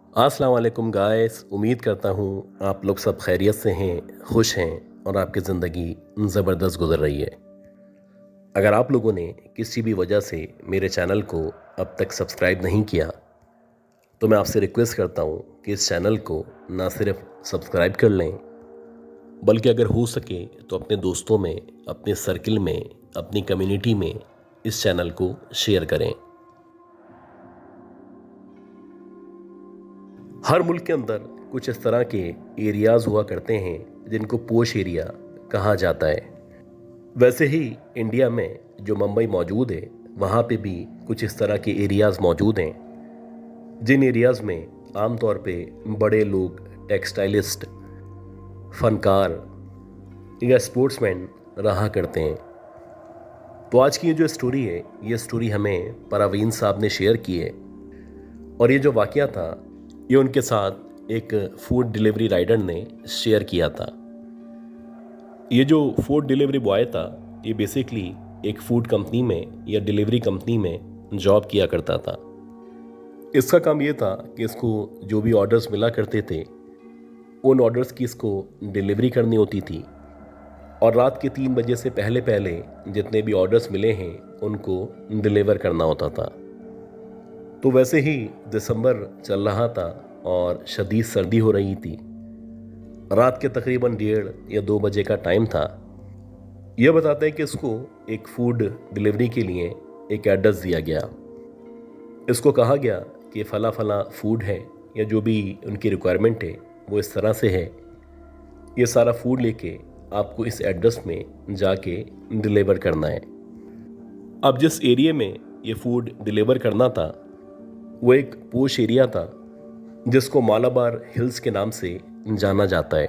अस्सलाम वालेकुम गाइस। उम्मीद करता हूँ आप लोग सब खैरियत से हैं, खुश हैं और आपकी ज़िंदगी ज़बरदस्त गुजर रही है। अगर आप लोगों ने किसी भी वजह से मेरे चैनल को अब तक सब्सक्राइब नहीं किया तो मैं आपसे रिक्वेस्ट करता हूँ कि इस चैनल को ना सिर्फ सब्सक्राइब कर लें, बल्कि अगर हो सके तो अपने दोस्तों में, अपने सर्किल में, अपनी कम्युनिटी में इस चैनल को शेयर करें। हर मुल्क के अंदर कुछ इस तरह के एरियाज़ हुआ करते हैं जिनको पोश एरिया कहा जाता है। वैसे ही इंडिया में जो मुंबई मौजूद है वहाँ पे भी कुछ इस तरह के एरियाज़ मौजूद हैं जिन एरियाज़ में आमतौर पे बड़े लोग, टेक्सटाइलिस्ट, फनकार या स्पोर्ट्समैन रहा करते हैं। तो आज की ये जो स्टोरी है, ये स्टोरी हमें परवीन साहब ने शेयर की है और ये जो वाक़या था ये उनके साथ एक फूड डिलीवरी राइडर ने शेयर किया था। ये जो फूड डिलीवरी बॉय था ये बेसिकली एक फूड कंपनी में या डिलीवरी कंपनी में जॉब किया करता था। इसका काम ये था कि इसको जो भी ऑर्डर्स मिला करते थे उन ऑर्डर्स की इसको डिलीवरी करनी होती थी और रात के 3 बजे से पहले पहले जितने भी ऑर्डर्स मिले हैं उनको डिलीवर करना होता था। तो वैसे ही दिसंबर चल रहा था और शदीद सर्दी हो रही थी। रात के तकरीबन 1:30 या 2 बजे का टाइम था। यह बताते हैं कि इसको एक फूड डिलीवरी के लिए एक एड्रेस दिया गया। इसको कहा गया कि फ़ला फ़ला फूड है या जो भी उनकी रिक्वायरमेंट है वो इस तरह से है। ये सारा फूड लेके आपको इस एड्रेस में जाके डिलीवर करना है। अब जिस एरिया में ये फूड डिलीवर करना था वो एक पोश एरिया था जिसको मालाबार हिल्स के नाम से जाना जाता है।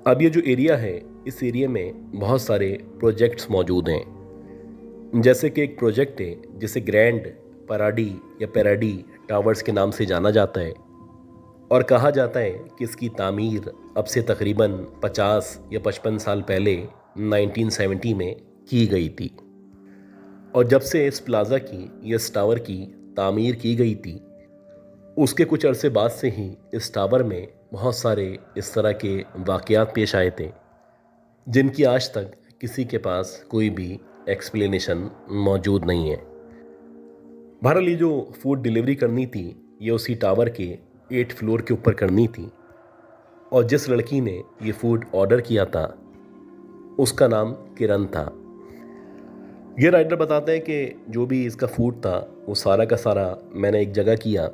अब ये जो एरिया है इस एरिया में बहुत सारे प्रोजेक्ट्स मौजूद हैं। जैसे कि एक प्रोजेक्ट है जिसे ग्रैंड पराडी या पैराडी टावर्स के नाम से जाना जाता है और कहा जाता है कि इसकी तामीर अब से तकरीबन 50 या 55 साल पहले 1970 में की गई थी और जब से इस प्लाज़ा की, इस टावर की तामीर की गई थी उसके कुछ अरसे बाद से ही इस टावर में बहुत सारे इस तरह के वाक़यात पेश आए थे जिनकी आज तक किसी के पास कोई भी एक्सप्लेनेशन मौजूद नहीं है। बहरहाल ये जो फूड डिलीवरी करनी थी ये उसी टावर के 8 फ्लोर के ऊपर करनी थी और जिस लड़की ने ये फूड ऑर्डर किया था उसका नाम किरण था। ये राइडर बताते हैं कि जो भी इसका फूड था वो सारा का सारा मैंने एक जगह किया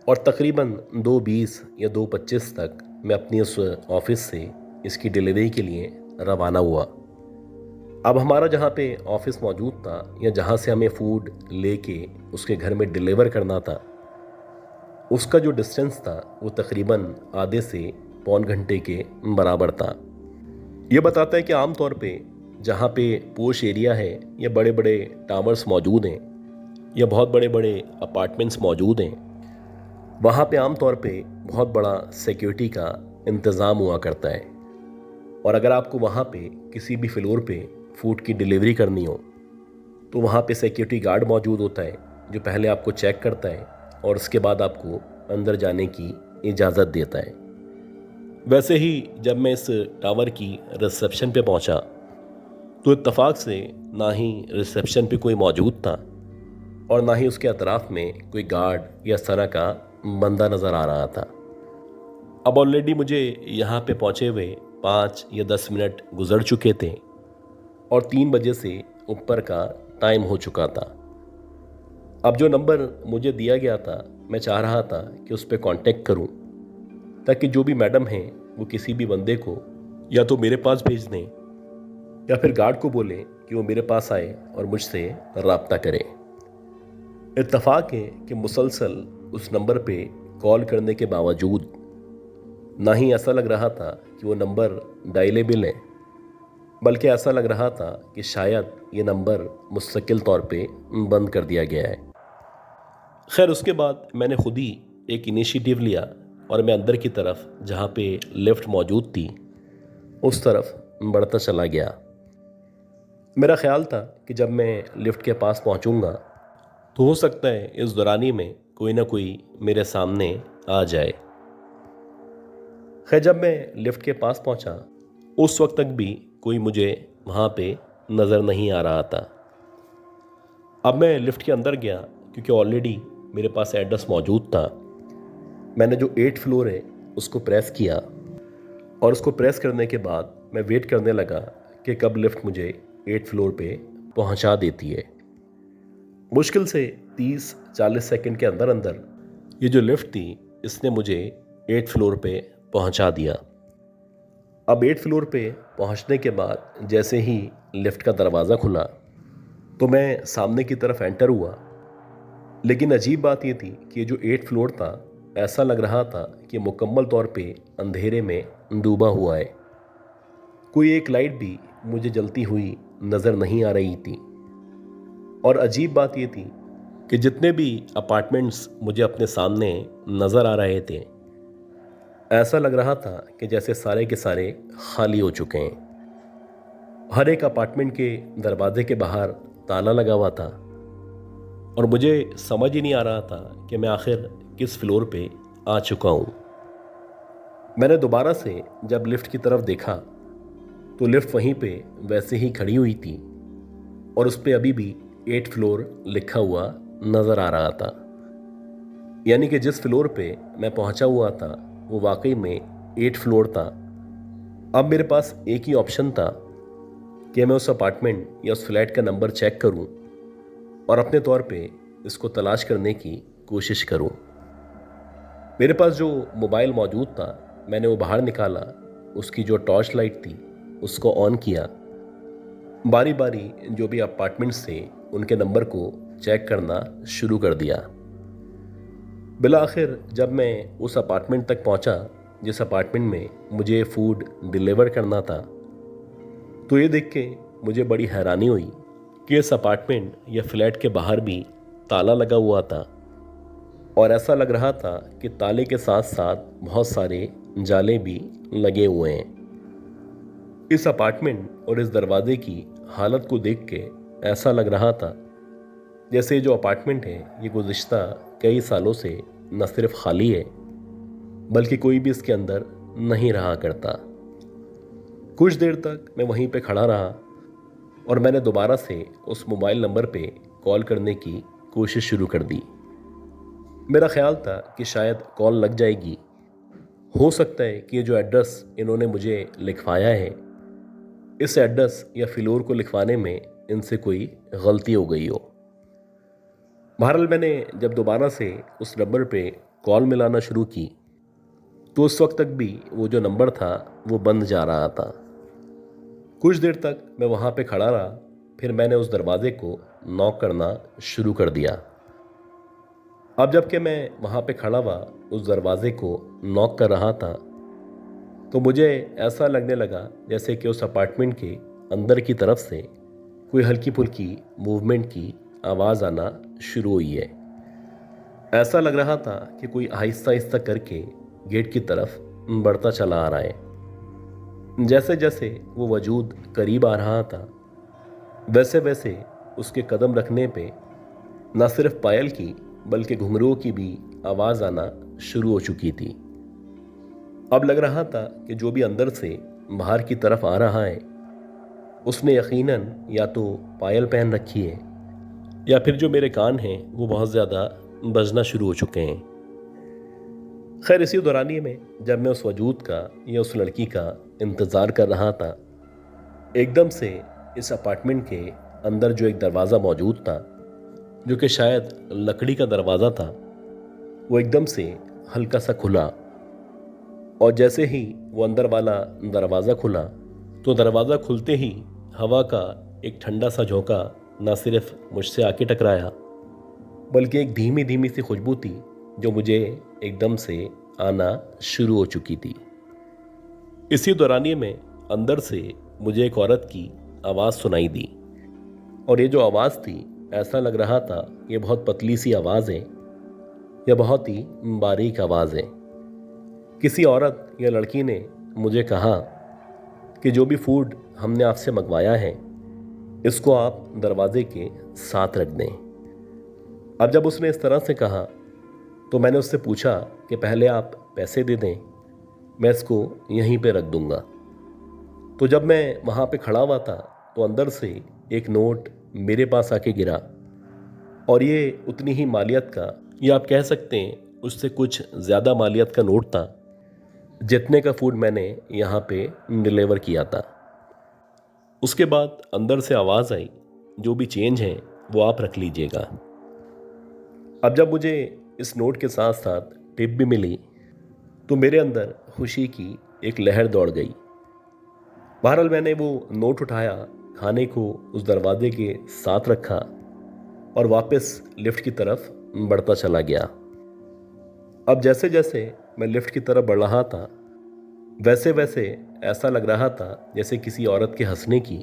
और तकरीबन 2:20 या 2:25 तक मैं अपनी उस ऑफिस से इसकी डिलीवरी के लिए रवाना हुआ। अब हमारा जहाँ पे ऑफिस मौजूद था या जहाँ से हमें फूड लेके उसके घर में डिलीवर करना था उसका जो डिस्टेंस था वो तकरीबन आधे से पौन घंटे के बराबर था। ये बताता है कि आम तौर पे जहाँ पे पोश एरिया है या बड़े बड़े टावर्स मौजूद हैं या बहुत बड़े बड़े अपार्टमेंट्स मौजूद हैं वहाँ पे आम तौर पे बहुत बड़ा सिक्योरिटी का इंतज़ाम हुआ करता है और अगर आपको वहाँ पे किसी भी फ्लोर पे फूड की डिलीवरी करनी हो तो वहाँ पे सिक्योरिटी गार्ड मौजूद होता है जो पहले आपको चेक करता है और उसके बाद आपको अंदर जाने की इजाज़त देता है। वैसे ही जब मैं इस टावर की रिसेप्शन पे पहुँचा तो इत्तेफाक से ना ही रिसेप्शन पे कोई मौजूद था और ना ही उसके अतराफ़ में कोई गार्ड या इस तरह का बंदा नज़र आ रहा था। अब ऑलरेडी मुझे यहाँ पे पहुँचे हुए 5 या 10 मिनट गुजर चुके थे और 3 बजे से ऊपर का टाइम हो चुका था। अब जो नंबर मुझे दिया गया था मैं चाह रहा था कि उस पर कॉन्टेक्ट करूं ताकि जो भी मैडम हैं वो किसी भी बंदे को या तो मेरे पास भेज दें या फिर गार्ड को बोलें कि वो मेरे पास आए और मुझसे रब्ता करें। इत्तेफाक है कि मुसलसल उस नंबर पे कॉल करने के बावजूद ना ही ऐसा लग रहा था कि वो नंबर डायलेबल है, बल्कि ऐसा लग रहा था कि शायद ये नंबर मुस्तकिल तौर पे बंद कर दिया गया है। खैर उसके बाद मैंने खुद ही एक इनिशिएटिव लिया और मैं अंदर की तरफ जहाँ पे लिफ्ट मौजूद थी उस तरफ बढ़ता चला गया। मेरा ख्याल था कि जब मैं लिफ्ट के पास पहुँचूँगा तो हो सकता है इस दौरानी में कोई ना कोई मेरे सामने आ जाए। खैर, जब मैं लिफ्ट के पास पहुंचा उस वक्त तक भी कोई मुझे वहाँ पे नज़र नहीं आ रहा था। अब मैं लिफ्ट के अंदर गया क्योंकि ऑलरेडी मेरे पास एड्रेस मौजूद था। मैंने जो 8 फ्लोर है उसको प्रेस किया और उसको प्रेस करने के बाद मैं वेट करने लगा कि कब लिफ्ट मुझे 8 फ्लोर पे पहुंचा देती है। मुश्किल से 30-40 सेकंड के अंदर अंदर ये जो लिफ्ट थी इसने मुझे 8 फ्लोर पे पहुंचा दिया। अब 8 फ्लोर पे पहुंचने के बाद जैसे ही लिफ्ट का दरवाज़ा खुला तो मैं सामने की तरफ एंटर हुआ। लेकिन अजीब बात ये थी कि जो 8 फ्लोर था ऐसा लग रहा था कि मुकम्मल तौर पे अंधेरे में डूबा हुआ है। कोई एक लाइट भी मुझे जलती हुई नज़र नहीं आ रही थी। और अजीब बात ये थी कि जितने भी अपार्टमेंट्स मुझे अपने सामने नज़र आ रहे थे ऐसा लग रहा था कि जैसे सारे के सारे खाली हो चुके हैं। हर एक अपार्टमेंट के दरवाजे के बाहर ताला लगा हुआ था और मुझे समझ ही नहीं आ रहा था कि मैं आखिर किस फ्लोर पे आ चुका हूँ। मैंने दोबारा से जब लिफ्ट की तरफ देखा तो लिफ्ट वहीं पे वैसे ही खड़ी हुई थी और उस पर अभी भी 8 फ्लोर लिखा हुआ नज़र आ रहा था। यानी कि जिस फ्लोर पे मैं पहुंचा हुआ था वो वाकई में 8 फ्लोर था। अब मेरे पास एक ही ऑप्शन था कि मैं उस अपार्टमेंट या उस फ्लैट का नंबर चेक करूं और अपने तौर पे इसको तलाश करने की कोशिश करूं। मेरे पास जो मोबाइल मौजूद था मैंने वो बाहर निकाला, उसकी जो टॉर्च लाइट थी उसको ऑन किया, बारी बारी जो भी अपार्टमेंट्स थे उनके नंबर को चेक करना शुरू कर दिया। बिला आखिर जब मैं उस अपार्टमेंट तक पहुंचा जिस अपार्टमेंट में मुझे फूड डिलीवर करना था तो ये देख के मुझे बड़ी हैरानी हुई कि इस अपार्टमेंट या फ्लैट के बाहर भी ताला लगा हुआ था और ऐसा लग रहा था कि ताले के साथ साथ बहुत सारे जाले भी लगे हुए हैं। इस अपार्टमेंट और इस दरवाजे की हालत को देख के ऐसा लग रहा था जैसे ये जो अपार्टमेंट है ये गुज़िश्ता कई सालों से न सिर्फ खाली है बल्कि कोई भी इसके अंदर नहीं रहा करता। कुछ देर तक मैं वहीं पे खड़ा रहा और मैंने दोबारा से उस मोबाइल नंबर पे कॉल करने की कोशिश शुरू कर दी। मेरा ख्याल था कि शायद कॉल लग जाएगी। हो सकता है कि ये जो एड्रेस इन्होंने मुझे लिखवाया है इस एड्रेस या फ्लोर को लिखवाने में इनसे कोई गलती हो गई हो। बहरहाल मैंने जब दोबारा से उस नंबर पे कॉल मिलाना शुरू की तो उस वक्त तक भी वो जो नंबर था वो बंद जा रहा था। कुछ देर तक मैं वहाँ पे खड़ा रहा, फिर मैंने उस दरवाजे को नॉक करना शुरू कर दिया। अब जबकि मैं वहाँ पे खड़ा हुआ उस दरवाजे को नॉक कर रहा था तो मुझे ऐसा लगने लगा जैसे कि उस अपार्टमेंट के अंदर की तरफ से कोई हल्की फुल्की मूवमेंट की आवाज़ आना शुरू हुई है। ऐसा लग रहा था कि कोई आहिस्ता आहिस्ता करके गेट की तरफ बढ़ता चला आ रहा है। जैसे जैसे वो वजूद करीब आ रहा था वैसे वैसे उसके कदम रखने पे न सिर्फ पायल की बल्कि घुंघरूओं की भी आवाज़ आना शुरू हो चुकी थी। अब लग रहा था कि जो भी अंदर से बाहर की तरफ आ रहा है उसने यकीनन या तो पायल पहन रखी है या फिर जो मेरे कान हैं वो बहुत ज़्यादा बजना शुरू हो चुके हैं। खैर, इसी दौरानिए में जब मैं उस वजूद का या उस लड़की का इंतज़ार कर रहा था एकदम से इस अपार्टमेंट के अंदर जो एक दरवाज़ा मौजूद था जो कि शायद लकड़ी का दरवाज़ा था वो एकदम से हल्का सा खुला और जैसे ही वो अंदर वाला दरवाज़ा खुला तो दरवाज़ा खुलते ही हवा का एक ठंडा सा झोंका न सिर्फ मुझसे आके टकराया बल्कि एक धीमी धीमी सी खुशबू थी जो मुझे एकदम से आना शुरू हो चुकी थी। इसी दौरानिए में अंदर से मुझे एक औरत की आवाज़ सुनाई दी और ये जो आवाज़ थी ऐसा लग रहा था ये बहुत पतली सी आवाज़ है या बहुत ही बारीक आवाज़ है। किसी औरत या लड़की ने मुझे कहा कि जो भी फूड हमने आपसे मंगवाया है इसको आप दरवाजे के साथ रख दें। अब जब उसने इस तरह से कहा तो मैंने उससे पूछा कि पहले आप पैसे दे दें, मैं इसको यहीं पे रख दूंगा। तो जब मैं वहाँ पे खड़ा हुआ था तो अंदर से एक नोट मेरे पास आके गिरा, और ये उतनी ही मालियत का, या आप कह सकते हैं उससे कुछ ज़्यादा मालियत का नोट था जितने का फूड मैंने यहाँ पे डिलीवर किया था। उसके बाद अंदर से आवाज़ आई, जो भी चेंज है वो आप रख लीजिएगा। अब जब मुझे इस नोट के साथ साथ टिप भी मिली तो मेरे अंदर खुशी की एक लहर दौड़ गई। बहरहाल मैंने वो नोट उठाया, खाने को उस दरवाजे के साथ रखा और वापस लिफ्ट की तरफ बढ़ता चला गया। अब जैसे जैसे मैं लिफ्ट की तरफ बढ़ रहा था वैसे वैसे ऐसा लग रहा था जैसे किसी औरत के हंसने की,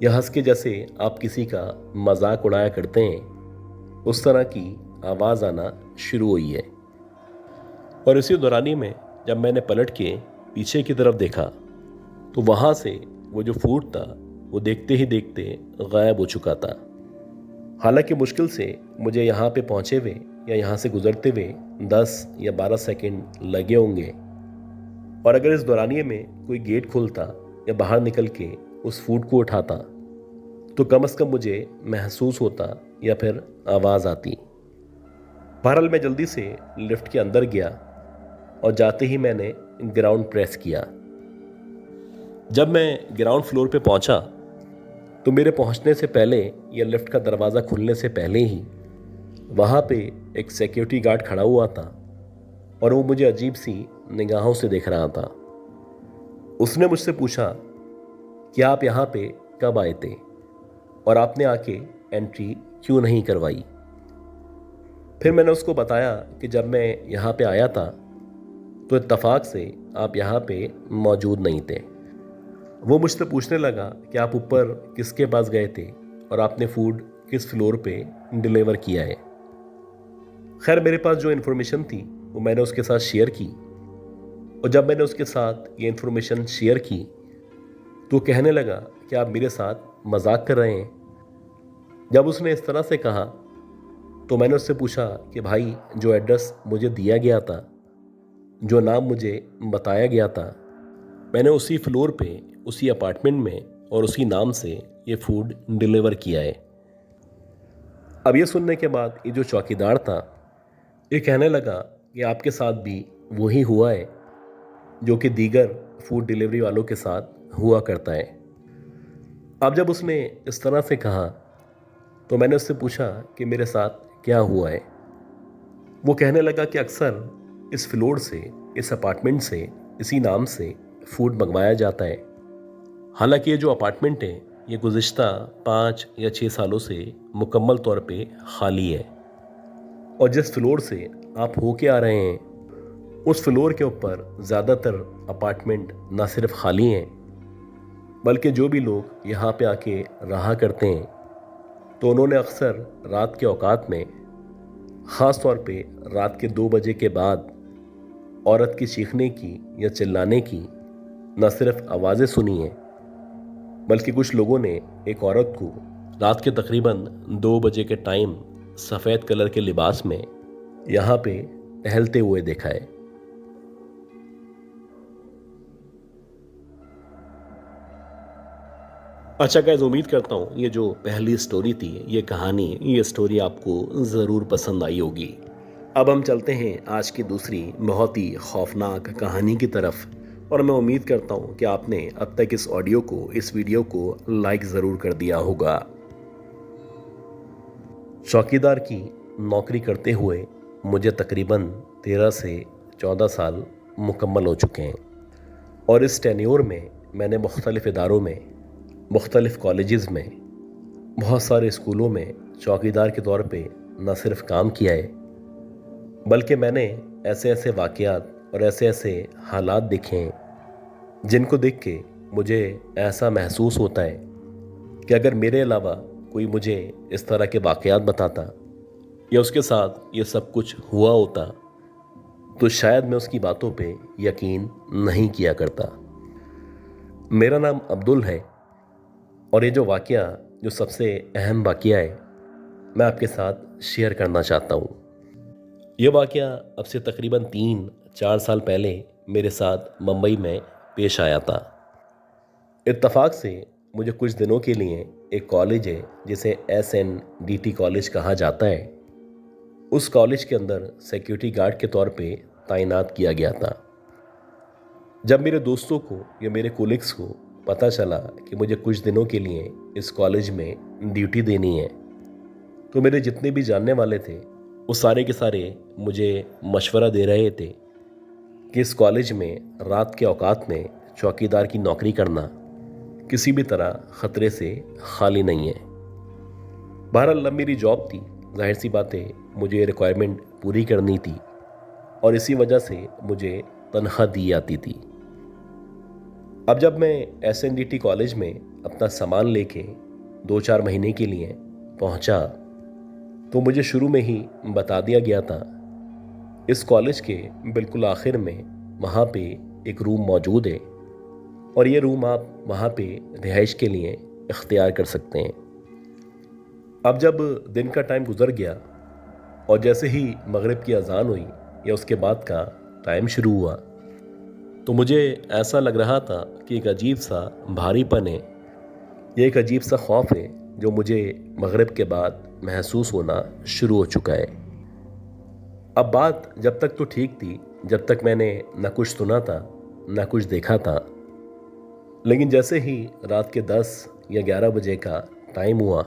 या हंस के जैसे आप किसी का मजाक उड़ाया करते हैं, उस तरह की आवाज़ आना शुरू हुई है। और इसी दौरानी में जब मैंने पलट के पीछे की तरफ देखा तो वहाँ से वो जो फूड था वो देखते ही देखते गायब हो चुका था। हालांकि मुश्किल से मुझे यहाँ पे पहुँचे हुए या यहाँ से गुजरते हुए 10 या 12 सेकंड लगे होंगे, और अगर इस दौरानिये में कोई गेट खुलता या बाहर निकल के उस फूड को उठाता तो कम से कम मुझे महसूस होता या फिर आवाज़ आती। बहरहाल मैं जल्दी से लिफ्ट के अंदर गया और जाते ही मैंने ग्राउंड प्रेस किया। जब मैं ग्राउंड फ्लोर पे पहुंचा तो मेरे पहुंचने से पहले या लिफ्ट का दरवाज़ा खुलने से पहले ही वहाँ पे एक सिक्योरिटी गार्ड खड़ा हुआ था और वो मुझे अजीब सी निगाहों से देख रहा था। उसने मुझसे पूछा कि आप यहाँ पे कब आए थे और आपने आके एंट्री क्यों नहीं करवाई। फिर मैंने उसको बताया कि जब मैं यहाँ पे आया था तो इत्तेफाक से आप यहाँ पे मौजूद नहीं थे। वो मुझसे पूछने लगा कि आप ऊपर किसके पास गए थे और आपने फूड किस फ्लोर पे डिलीवर किया है। खैर मेरे पास जो इन्फॉर्मेशन थी वो मैंने उसके साथ शेयर की, और जब मैंने उसके साथ ये इन्फॉर्मेशन शेयर की तो कहने लगा कि आप मेरे साथ मजाक कर रहे हैं। जब उसने इस तरह से कहा तो मैंने उससे पूछा कि भाई, जो एड्रेस मुझे दिया गया था, जो नाम मुझे बताया गया था, मैंने उसी फ्लोर पे, उसी अपार्टमेंट में और उसी नाम से ये फूड डिलीवर किया है। अब ये सुनने के बाद ये जो चौकीदार था ये कहने लगा कि आपके साथ भी वही हुआ है जो कि दीगर फूड डिलीवरी वालों के साथ हुआ करता है। अब जब उसने इस तरह से कहा तो मैंने उससे पूछा कि मेरे साथ क्या हुआ है। वो कहने लगा कि अक्सर इस फ्लोर से, इस अपार्टमेंट से, इसी नाम से फूड मंगवाया जाता है। हालांकि ये जो अपार्टमेंट है ये गुज़िश्ता 5 या 6 सालों से मुकम्मल तौर पे खाली है, और जिस फ्लोर से आप होके आ रहे हैं उस फ्लोर के ऊपर ज़्यादातर अपार्टमेंट ना सिर्फ खाली हैं बल्कि जो भी लोग यहाँ पे आके रहा करते हैं तो उन्होंने अक्सर रात के औकात में, ख़ास तौर पे रात के 2 बजे के बाद, औरत की चीखने की या चिल्लाने की न सिर्फ आवाज़ें सुनी हैं बल्कि कुछ लोगों ने एक औरत को रात के तकरीबन 2 बजे के टाइम सफ़ेद कलर के लिबास में यहाँ पे टहलते हुए देखा है। अच्छा गाइस, उम्मीद करता हूँ ये जो पहली स्टोरी थी, ये कहानी, ये स्टोरी आपको ज़रूर पसंद आई होगी। अब हम चलते हैं आज की दूसरी बहुत ही खौफनाक कहानी की तरफ, और मैं उम्मीद करता हूँ कि आपने अब तक इस ऑडियो को, इस वीडियो को लाइक ज़रूर कर दिया होगा। चौकीदार की नौकरी करते हुए मुझे तकरीबन 13 से 14 साल मुकम्मल हो चुके हैं, और इस टेन्योर में मैंने मुख्तलिफ़ इदारों में, मुख्तलिफ़ कॉलेजेस में, बहुत सारे स्कूलों में चौकीदार के तौर पे न सिर्फ काम किया है बल्कि मैंने ऐसे ऐसे वाक़यात और ऐसे ऐसे हालात देखे हैं जिनको देख के मुझे ऐसा महसूस होता है कि अगर मेरे अलावा कोई मुझे इस तरह के वाक़यात बताता या उसके साथ ये सब कुछ हुआ होता तो शायद मैं उसकी बातों पे यकीन नहीं किया करता। मेरा नाम अब्दुल है, और ये जो वाक़या, जो सबसे अहम वाक़या है, मैं आपके साथ शेयर करना चाहता हूँ। यह वाक़या अब से तकरीबन 3-4 साल पहले मेरे साथ मुंबई में पेश आया था। इत्तफाक से मुझे कुछ दिनों के लिए एक कॉलेज है जिसे SNDT कॉलेज कहा जाता है, उस कॉलेज के अंदर सिक्योरिटी गार्ड के तौर पे तैनात किया गया था। जब मेरे दोस्तों को या मेरे कोलिग्स को पता चला कि मुझे कुछ दिनों के लिए इस कॉलेज में ड्यूटी देनी है, तो मेरे जितने भी जानने वाले थे वो सारे के सारे मुझे मशवरा दे रहे थे कि इस कॉलेज में रात के औकात में चौकीदार की नौकरी करना किसी भी तरह ख़तरे से खाली नहीं है। बहरहाल अब मेरी जॉब थी, जाहिर सी बात है मुझे ये रिक्वायरमेंट पूरी करनी थी और इसी वजह से मुझे तनख्वाह दी जाती थी। अब जब मैं SNDT कॉलेज में अपना सामान लेके 2-4 महीने के लिए पहुंचा, तो मुझे शुरू में ही बता दिया गया था इस कॉलेज के बिल्कुल आखिर में वहाँ पे एक रूम मौजूद है और ये रूम आप वहाँ पे रिहाइश के लिए इख्तियार कर सकते हैं। अब जब दिन का टाइम गुजर गया और जैसे ही मगरिब की अजान हुई या उसके बाद का टाइम शुरू हुआ, तो मुझे ऐसा लग रहा था कि एक अजीब सा भारीपन है, ये एक अजीब सा खौफ है जो मुझे मगरिब के बाद महसूस होना शुरू हो चुका है। अब बात जब तक तो ठीक थी जब तक मैंने न कुछ सुना था न कुछ देखा था, लेकिन जैसे ही रात के 10 या 11 बजे का टाइम हुआ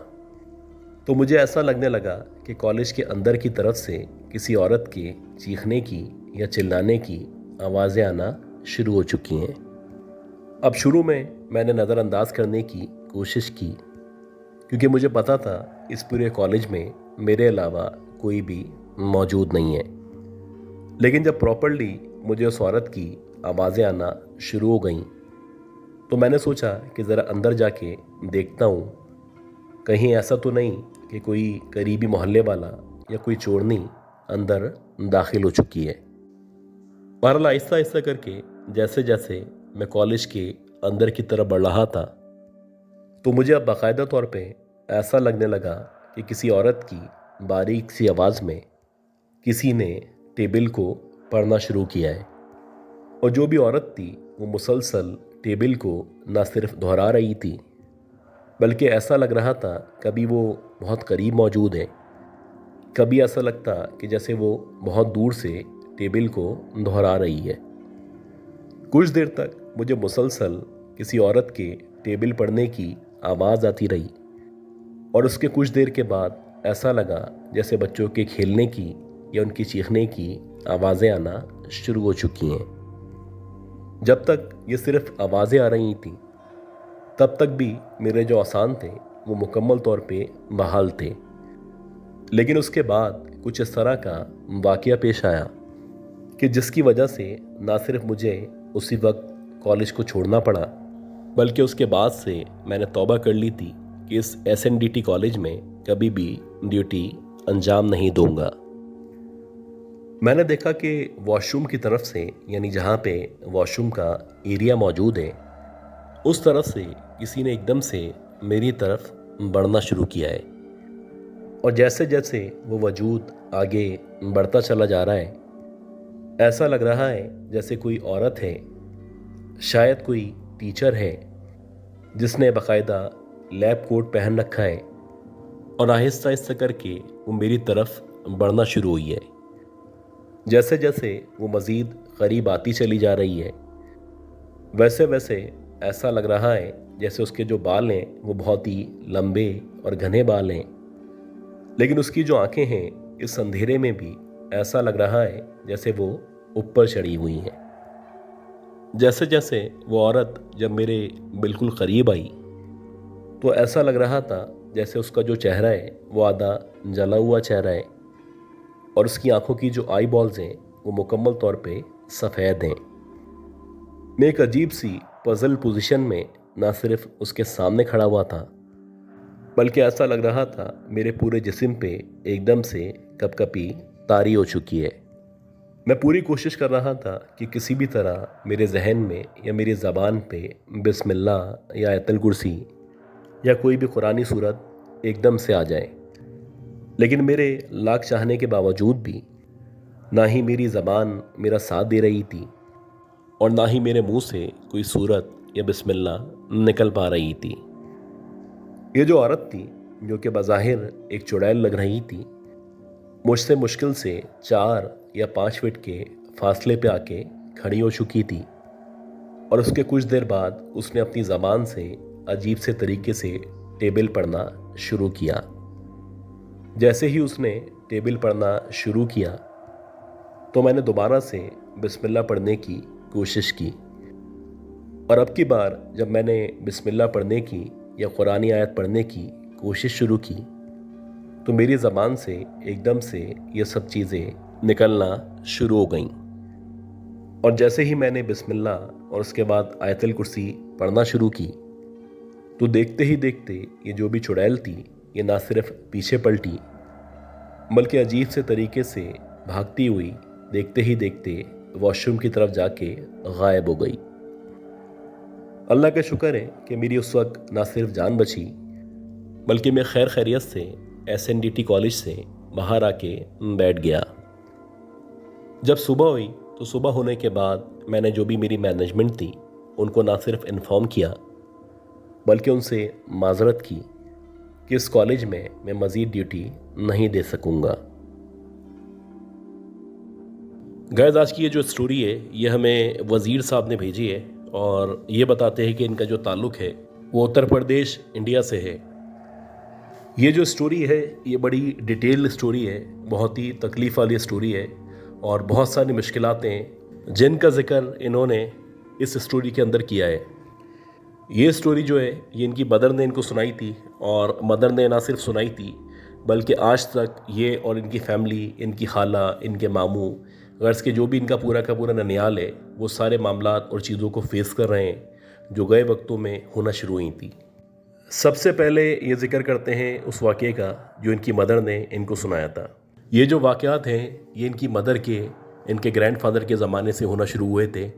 तो मुझे ऐसा लगने लगा कि कॉलेज के अंदर की तरफ से किसी औरत के चीखने की या चिल्लाने की आवाज़ें आना शुरू हो चुकी हैं। अब शुरू में मैंने नज़रअंदाज करने की कोशिश की क्योंकि मुझे पता था इस पूरे कॉलेज में मेरे अलावा कोई भी मौजूद नहीं है। लेकिन जब प्रॉपरली मुझे उस औरत की आवाज़ें आना शुरू हो गईं, तो मैंने सोचा कि ज़रा अंदर जाके देखता हूँ, कहीं ऐसा तो नहीं कि कोई करीबी मोहल्ले वाला या कोई चोरनी अंदर दाखिल हो चुकी है। बहरहाल आहिस्ता आहिस्ता करके जैसे जैसे मैं कॉलेज के अंदर की तरफ बढ़ रहा था, तो मुझे अब बाकायदा तौर पे ऐसा लगने लगा कि किसी औरत की बारीक सी आवाज़ में किसी ने टेबल को पढ़ना शुरू किया है और जो भी औरत थी वो मुसलसल टेबल को न सिर्फ दोहरा रही थी, बल्कि ऐसा लग रहा था कभी वो बहुत करीब मौजूद है, कभी ऐसा लगता कि जैसे वो बहुत दूर से टेबल को दोहरा रही है। कुछ देर तक मुझे मुसलसल किसी औरत के टेबल पढ़ने की आवाज़ आती रही और उसके कुछ देर के बाद ऐसा लगा जैसे बच्चों के खेलने की या उनकी चीखने की आवाज़ें आना शुरू हो चुकी हैं। जब तक ये सिर्फ आवाज़ें आ रही थीं, तब तक भी मेरे जो आसान थे वो मुकम्मल तौर पे बहाल थे। लेकिन उसके बाद कुछ इस तरह का वाक़या पेश आया कि जिसकी वजह से ना सिर्फ मुझे उसी वक्त कॉलेज को छोड़ना पड़ा, बल्कि उसके बाद से मैंने तौबा कर ली थी कि इस SNDT कॉलेज में कभी भी ड्यूटी अंजाम नहीं दूंगा। मैंने देखा कि वॉशरूम की तरफ से, यानी जहाँ पे वॉशरूम का एरिया मौजूद है, उस तरफ से किसी ने एकदम से मेरी तरफ बढ़ना शुरू किया है और जैसे जैसे वो वजूद आगे बढ़ता चला जा रहा है, ऐसा लग रहा है जैसे कोई औरत है, शायद कोई टीचर है जिसने बाकायदा लैब कोट पहन रखा है और आहिस्ता आहिस्ता करके वो मेरी तरफ बढ़ना शुरू हुई है। जैसे जैसे वो मज़ीद करीब आती चली जा रही है, वैसे वैसे ऐसा लग रहा है जैसे उसके जो बाल हैं वो बहुत ही लंबे और घने बाल हैं, लेकिन उसकी जो आंखें हैं इस अंधेरे में भी ऐसा लग रहा है जैसे वो ऊपर चढ़ी हुई हैं। जैसे जैसे वो औरत जब मेरे बिल्कुल करीब आई, तो ऐसा लग रहा था जैसे उसका जो चेहरा है वो आधा जला हुआ चेहरा है और उसकी आंखों की जो आई बॉल्स हैं वो मुकम्मल तौर पे सफ़ेद हैं। मैं एक अजीब सी पजल पोजीशन में ना सिर्फ उसके सामने खड़ा हुआ था, बल्कि ऐसा लग रहा था मेरे पूरे जिस्म पे एकदम से कपकपी तारी हो चुकी है। मैं पूरी कोशिश कर रहा था कि किसी भी तरह मेरे जहन में या मेरी ज़बान पे बिस्मिल्लाह या आयतल कुर्सी या कोई भी कुरानी सूरत एकदम से आ जाए, लेकिन मेरे लाख चाहने के बावजूद भी ना ही मेरी ज़बान मेरा साथ दे रही थी और ना ही मेरे मुंह से कोई सूरत या बिस्मिल्लाह निकल पा रही थी। ये जो औरत थी, जो कि बज़ाहिर एक चुड़ैल लग रही थी, मुझसे मुश्किल से 4 या 5 फीट के फासले पे आके खड़ी हो चुकी थी और उसके कुछ देर बाद उसने अपनी ज़बान से अजीब से तरीके से टेबल पढ़ना शुरू किया। जैसे ही उसने टेबल पढ़ना शुरू किया तो मैंने दोबारा से बिस्मिल्लाह पढ़ने की कोशिश की और अब की बार जब मैंने बिस्मिल्लाह पढ़ने की या कुरानी आयत पढ़ने की कोशिश शुरू की तो मेरी ज़बान से एकदम से ये सब चीज़ें निकलना शुरू हो गईं। और जैसे ही मैंने बिस्मिल्लाह और उसके बाद आयतुल कुर्सी पढ़ना शुरू की तो देखते ही देखते ये जो भी चुड़ैल थी ये ना सिर्फ पीछे पलटी बल्कि अजीब से तरीके से भागती हुई देखते ही देखते वॉशरूम की तरफ जाके गायब हो गई। अल्लाह का शुक्र है कि मेरी उस वक्त ना सिर्फ जान बची बल्कि मैं खैर खैरियत से SNDT कॉलेज से बाहर आके बैठ गया। जब सुबह हुई तो सुबह होने के बाद मैंने जो भी मेरी मैनेजमेंट थी उनको ना सिर्फ इन्फॉर्म किया बल्कि उनसे माजरत की कि इस कॉलेज में मैं मज़ीद ड्यूटी नहीं दे सकूंगा। गाइस, आज की ये जो स्टोरी है ये हमें वज़ीर साहब ने भेजी है और ये बताते हैं कि इनका जो ताल्लुक़ है वो उत्तर प्रदेश इंडिया से है। ये जो स्टोरी है ये बड़ी डिटेल स्टोरी है, बहुत ही तकलीफ़ वाली स्टोरी है और बहुत सारी मुश्किलातें जिनका ज़िक्र इन्होंने इस स्टोरी के अंदर किया है। ये स्टोरी जो है ये इनकी मदर ने इनको सुनाई थी और मदर ने ना सिर्फ सुनाई थी बल्कि आज तक ये और इनकी फैमिली, इनकी खाला, इनके मामू, गर्ज के जो भी इनका पूरा का पूरा ननियाल है वो सारे मामलात और चीज़ों को फेस कर रहे हैं जो गए वक्तों में होना शुरू हुई थी। सबसे पहले ये जिक्र करते हैं उस वाक़े का जो इनकी मदर ने इनको सुनाया था। ये जो वाक़यात हैं ये इनकी मदर के, इनके ग्रैंडफादर के ज़माने से होना शुरू हुए थे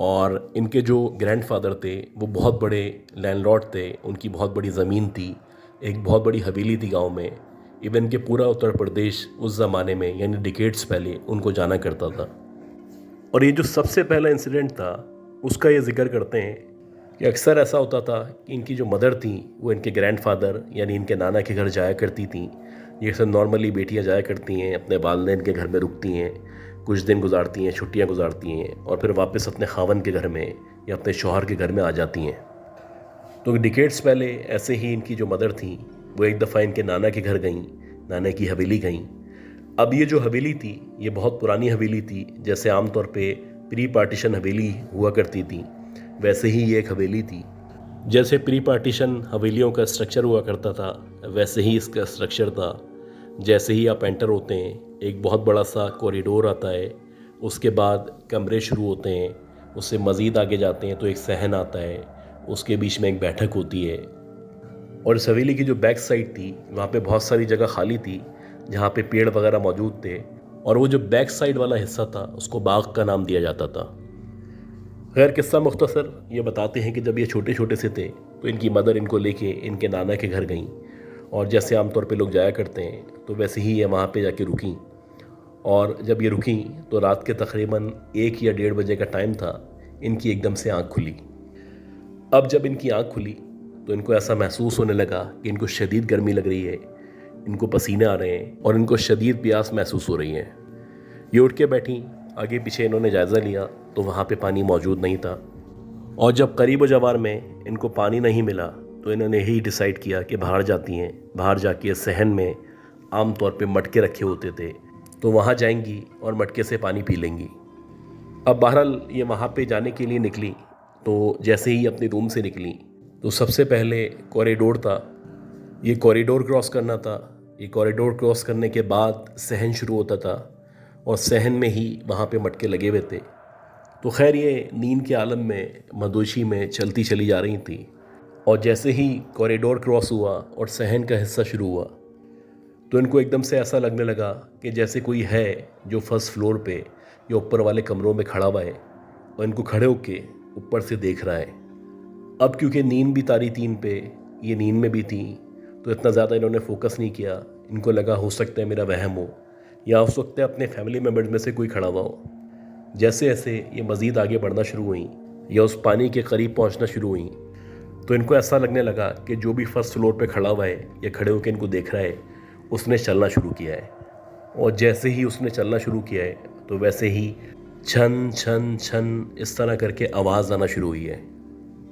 और इनके जो ग्रैंडफादर थे वो बहुत बड़े लैंडलॉर्ड थे, उनकी बहुत बड़ी ज़मीन थी, एक बहुत बड़ी हवेली थी गांव में। इवन के पूरा उत्तर प्रदेश उस ज़माने में यानी डिकेड्स पहले उनको जाना करता था। और ये जो सबसे पहला इंसिडेंट था उसका ये जिक्र करते हैं कि अक्सर ऐसा होता था कि इनकी जो मदर थी वो इनके ग्रैंडफादर यानी इनके नाना के घर जाया करती थी। जैसे नॉर्मली बेटियां जाया करती हैं, अपने वालिदैन के घर में रुकती हैं, कुछ दिन गुजारती हैं, छुट्टियां गुजारती हैं और फिर वापस अपने खावन के घर में या अपने शौहर के घर में आ जाती हैं। तो डिकेड्स पहले ऐसे ही इनकी जो मदर थी वो एक दफ़ा इनके नाना के घर गईं, नाना की हवेली गईं। अब ये जो हवेली थी ये बहुत पुरानी हवेली थी, जैसे आमतौर पे प्री पार्टीशन हवेली हुआ करती थी वैसे ही ये एक हवेली थी। जैसे प्री पार्टीशन हवेलियों का स्ट्रक्चर हुआ करता था वैसे ही इसका स्ट्रक्चर था। जैसे ही आप एंटर होते हैं एक बहुत बड़ा सा कॉरिडोर आता है, उसके बाद कमरे शुरू होते हैं, उससे मज़ीद आगे जाते हैं तो एक सहन आता है, उसके बीच में एक बैठक होती है। और इस हवेली की जो बैक साइड थी वहाँ पे बहुत सारी जगह खाली थी जहाँ पे पेड़ वगैरह मौजूद थे और वो जो बैक साइड वाला हिस्सा था उसको बाग का नाम दिया जाता था। खैर, किस्सा मुख्तसर ये बताते हैं कि जब ये छोटे छोटे से थे तो इनकी मदर इनको लेके इनके नाना के घर गईं और जैसे आमतौर पे लोग जाया करते हैं तो वैसे ही ये वहाँ पे जाके रुकीं। और जब ये रुकीं तो रात के तकरीबन 1 या 1:30 बजे का टाइम था। इनकी एकदम से आँख खुली। अब जब इनकी आँख खुली तो इनको ऐसा महसूस होने लगा कि इनको शदीद गर्मी लग रही है, इनको पसीने आ रहे हैं और इनको शदीद प्यास महसूस हो रही है। ये उठ के बैठी, आगे पीछे इन्होंने जायज़ा लिया तो वहाँ पे पानी मौजूद नहीं था और जब करीब जवार में इनको पानी नहीं मिला तो इन्होंने यही डिसाइड किया कि बाहर जाती हैं। बाहर जाके सहन में आम तौर पे मटके रखे होते थे तो वहाँ जाएंगी और मटके से पानी पी लेंगी। अब बहरहाल ये वहाँ पे जाने के लिए निकली तो जैसे ही अपने रूम से निकली तो सबसे पहले कॉरिडोर था, ये कॉरिडोर क्रॉस करना था। ये कॉरिडोर क्रॉस करने के बाद सहन शुरू होता था और सहन में ही वहाँ पे मटके लगे हुए थे। तो खैर ये नींद के आलम में, मदोशी में चलती चली जा रही थी और जैसे ही कॉरिडोर क्रॉस हुआ और सहन का हिस्सा शुरू हुआ तो इनको एकदम से ऐसा लगने लगा कि जैसे कोई है जो फर्स्ट फ्लोर पे या ऊपर वाले कमरों में खड़ा हुआ है और इनको खड़े होके ऊपर से देख रहा है। अब क्योंकि नींद भी तारी थी इन पे, ये नींद में भी थी तो इतना ज़्यादा इन्होंने फोकस नहीं किया। इनको लगा हो सकता है मेरा वहम हो, या उस वक्त अपने फैमिली मेम्बर्स में से कोई खड़ा हुआ हो। जैसे जैसे ये मज़ीद आगे बढ़ना शुरू हुई या उस पानी के करीब पहुंचना शुरू हुई तो इनको ऐसा लगने लगा कि जो भी फर्स्ट फ्लोर पे खड़ा हुआ है या खड़े होकर इनको देख रहा है उसने चलना शुरू किया है। और जैसे ही उसने चलना शुरू किया है तो वैसे ही छन छन छन इस तरह करके आवाज़ आना शुरू हुई है।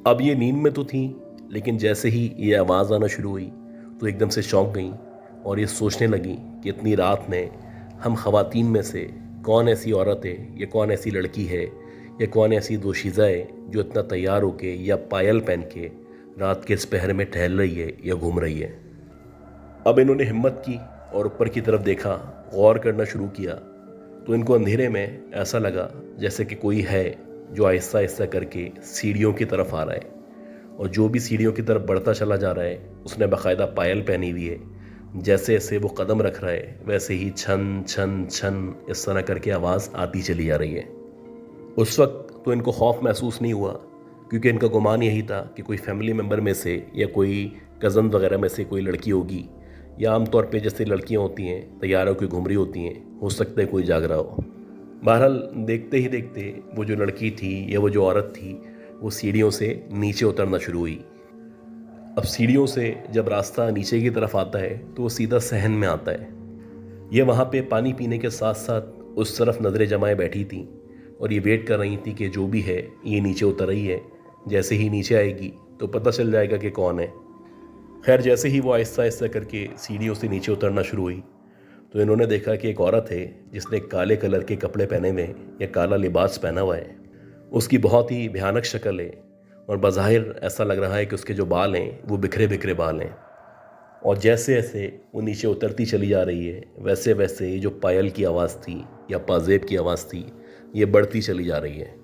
अब ये नींद में तो थी, लेकिन जैसे ही ये आवाज़ आना शुरू हुई तो एकदम से चौंक गई और ये सोचने लगी कि इतनी रात में हम ख़वातीन में से कौन ऐसी औरत है या कौन ऐसी लड़की है या कौन ऐसी दोशीज़ा है जो इतना तैयार होके या पायल पहन के रात के इस पहर में टहल रही है या घूम रही है। अब इन्होंने हिम्मत की और ऊपर की तरफ देखा, गौर करना शुरू किया तो इनको अंधेरे में ऐसा लगा जैसे कि कोई है जो आहिस्ता आहिस्ता करके सीढ़ियों की तरफ आ रहा है। और जो भी सीढ़ियों की तरफ बढ़ता चला जा रहा है उसने बाकायदा पायल पहनी हुई है। जैसे जैसे वो कदम रख रहा है वैसे ही छन छन छन इस तरह करके आवाज़ आती चली जा रही है। उस वक्त तो इनको खौफ महसूस नहीं हुआ, क्योंकि इनका गुमान यही था कि कोई फैमिली मेम्बर में से या कोई कज़न वगैरह में से कोई लड़की होगी, या आमतौर पे जैसे लड़कियां होती हैं तैयार होकर घूम रही होती हैं, हो सकता है कोई जाग रहा हो। बहरहाल देखते ही देखते वो जो लड़की थी या वो जो औरत थी वो सीढ़ियों से नीचे उतरना शुरू हुई। अब सीढ़ियों से जब रास्ता नीचे की तरफ आता है तो वो सीधा सहन में आता है। ये वहाँ पे पानी पीने के साथ साथ उस तरफ नज़रें जमाए बैठी थी और ये वेट कर रही थी कि जो भी है ये नीचे उतर रही है, जैसे ही नीचे आएगी तो पता चल जाएगा कि कौन है। खैर जैसे ही वो आहिस्ता आहिस्ता करके सीढ़ियों से नीचे उतरना शुरू हुई तो इन्होंने देखा कि एक औरत है जिसने काले कलर के कपड़े पहने हुए या काला लिबास पहना हुआ है। उसकी बहुत ही भयानक शक्ल है और बज़ाहिर ऐसा लग रहा है कि उसके जो बाल हैं वो बिखरे बिखरे बाल हैं। और जैसे जैसे वो नीचे उतरती चली जा रही है वैसे वैसे ये जो पायल की आवाज़ थी या पाजेब की आवाज़ थी ये बढ़ती चली जा रही है।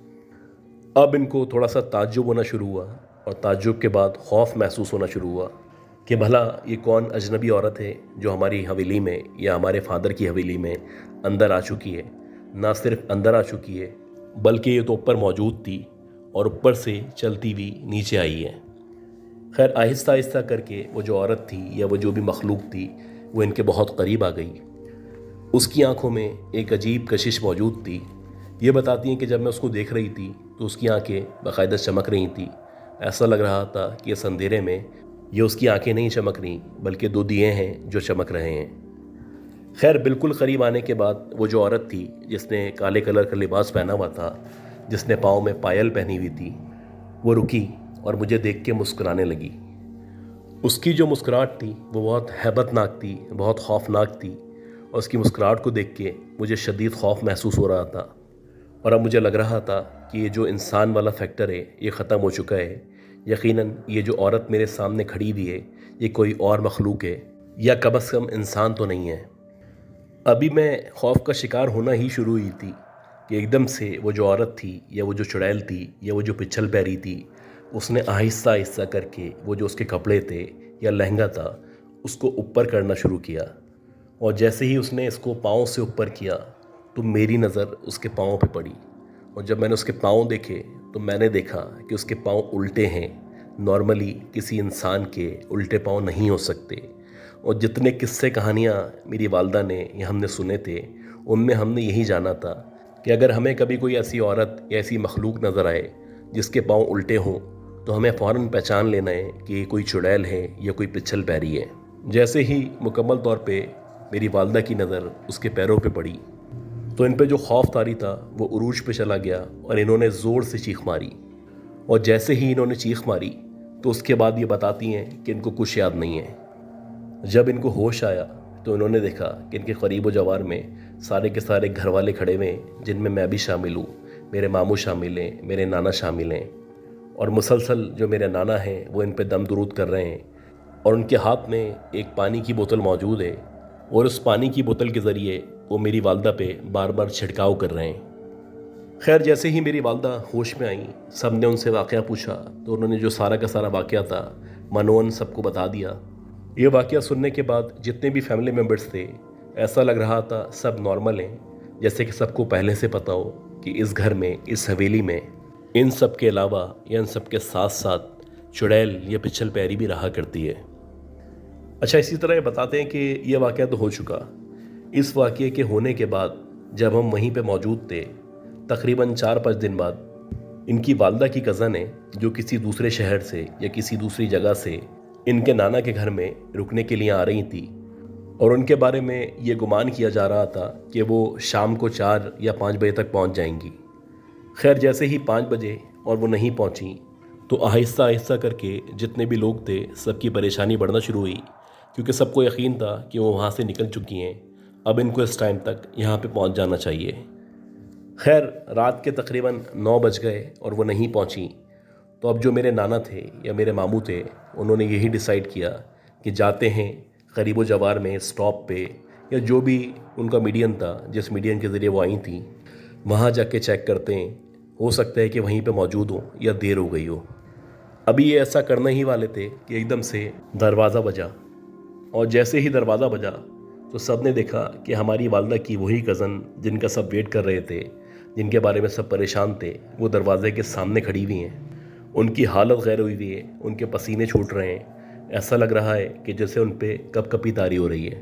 अब इनको थोड़ा सा ताज्जुब होना शुरू हुआ और ताज्जुब के बाद खौफ महसूस होना शुरू हुआ कि भला ये कौन अजनबी औरत है जो हमारी हवेली में या हमारे फादर की हवेली में अंदर आ चुकी है। ना सिर्फ अंदर आ चुकी है बल्कि ये तो ऊपर मौजूद थी और ऊपर से चलती हुई नीचे आई है। खैर आहिस्ता आहिस्ता करके वो जो औरत थी या वो जो भी मखलूक थी वो इनके बहुत करीब आ गई। उसकी आंखों में एक अजीब कशिश मौजूद थी। ये बताती हैं कि जब मैं उसको देख रही थी तो उसकी आंखें बाकायदा चमक रही थी। ऐसा लग रहा था कि इस अंधेरे में ये उसकी आंखें नहीं चमक रही बल्कि दो दिए हैं जो चमक रहे हैं। खैर बिल्कुल करीब आने के बाद वो जो औरत थी जिसने काले कलर का लिबास पहना हुआ था, जिसने पाँव में पायल पहनी हुई थी, वो रुकी और मुझे देख के मुस्कुराने लगी। उसकी जो मुस्कुराहट थी वो बहुत हैबतनाक थी, बहुत खौफनाक थी। और उसकी मुस्कुराहट को देख के मुझे शदीद खौफ महसूस हो रहा था और अब मुझे लग रहा था कि ये जो इंसान वाला फैक्टर है ये ख़त्म हो चुका है। यकीनन ये जो औरत मेरे सामने खड़ी हुई है ये कोई और मखलूक है या कम से कम इंसान तो नहीं है। अभी मैं खौफ का शिकार होना ही शुरू हुई थी कि एकदम से वो जो औरत थी या वो जो चुड़ैल थी या वो जो पिछल पैरी थी उसने आहिस्ता आहिस्ता करके वो जो उसके कपड़े थे या लहंगा था उसको ऊपर करना शुरू किया। और जैसे ही उसने इसको पाँव से ऊपर किया तो मेरी नज़र उसके पाँव पे पड़ी। और जब मैंने उसके पाँव देखे तो मैंने देखा कि उसके पाँव उल्टे हैं। नॉर्मली किसी इंसान के उल्टे पाँव नहीं हो सकते। और जितने किस्से कहानियाँ मेरी वालदा ने या हमने सुने थे उनमें हमने यही जाना था कि अगर हमें कभी कोई ऐसी औरत या ऐसी मखलूक नज़र आए जिसके पाँव उल्टे हों तो हमें फ़ौरन पहचान लेना है कि ये कोई चुड़ैल है या कोई पिछल पैरी है। जैसे ही मुकम्मल तौर पे मेरी वालदा की नज़र उसके पैरों पे पड़ी तो इन पे जो खौफ तारी था वो उरूज पे चला गया और इन्होंने ज़ोर से चीख मारी। और जैसे ही इन्होंने चीख मारी तो उसके बाद ये बताती हैं कि इनको कुछ याद नहीं है। जब इनको होश आया तो इन्होंने देखा कि इनके करीब जवार में सारे के सारे घर वाले खड़े हुए हैं, जिनमें मैं भी शामिल हूँ, मेरे मामू शामिल हैं, मेरे नाना शामिल हैं। और मुसलसल जो मेरे नाना हैं वो इन पे दम दुरूद कर रहे हैं और उनके हाथ में एक पानी की बोतल मौजूद है और उस पानी की बोतल के ज़रिए वो मेरी वालदा पे बार बार छिड़काव कर रहे हैं। खैर जैसे ही मेरी वालदा होश में आई सब ने उनसे वाक़या पूछा तो उन्होंने जो सारा का सारा वाक़या था मनोन सबको बता दिया। ये वाक़या सुनने के बाद जितने भी फैमिली मेम्बर्स थे ऐसा लग रहा था सब नॉर्मल हैं, जैसे कि सबको पहले से पता हो कि इस घर में, इस हवेली में इन सब के अलावा या इन सब के साथ साथ चुड़ैल या पिछल पैरी भी रहा करती है। अच्छा इसी तरह ये बताते हैं कि ये वाक़या तो हो चुका, इस वाक़ये के होने के बाद जब हम वहीं पे मौजूद थे, तकरीबन 4-5 दिन बाद इनकी वालदा की कज़न है जो किसी दूसरे शहर से या किसी दूसरी जगह से इनके नाना के घर में रुकने के लिए आ रही थी और उनके बारे में ये गुमान किया जा रहा था कि वो शाम को 4 या 5 बजे तक पहुंच जाएंगी। खैर जैसे ही 5 बजे और वो नहीं पहुंची तो आहिस्ता आहिस्ता करके जितने भी लोग थे सबकी परेशानी बढ़ना शुरू हुई, क्योंकि सबको यकीन था कि वो वहाँ से निकल चुकी हैं, अब इनको इस टाइम तक यहाँ पे पहुँच जाना चाहिए। खैर रात के तकरीबन 9 बज गए और वो नहीं पहुँची, तो अब जो मेरे नाना थे या मेरे मामू थे उन्होंने यही डिसाइड किया कि जाते हैं करीबो जवार में स्टॉप पे या जो भी उनका मीडियन था जिस मीडियन के ज़रिए वो आई थी वहाँ जाके चेक करते हैं, हो सकता है कि वहीं पे मौजूद हो या देर हो गई हो। अभी ये ऐसा करने ही वाले थे कि एकदम से दरवाज़ा बजा और जैसे ही दरवाज़ा बजा तो सब ने देखा कि हमारी वालदा की वही कज़न जिनका सब वेट कर रहे थे, जिनके बारे में सब परेशान थे, वो दरवाजे के सामने खड़ी हुई हैं। उनकी हालत गैर हुई हुई है, उनके पसीने छूट रहे हैं, ऐसा लग रहा है कि जैसे उन पे कपकपी तारी हो रही है।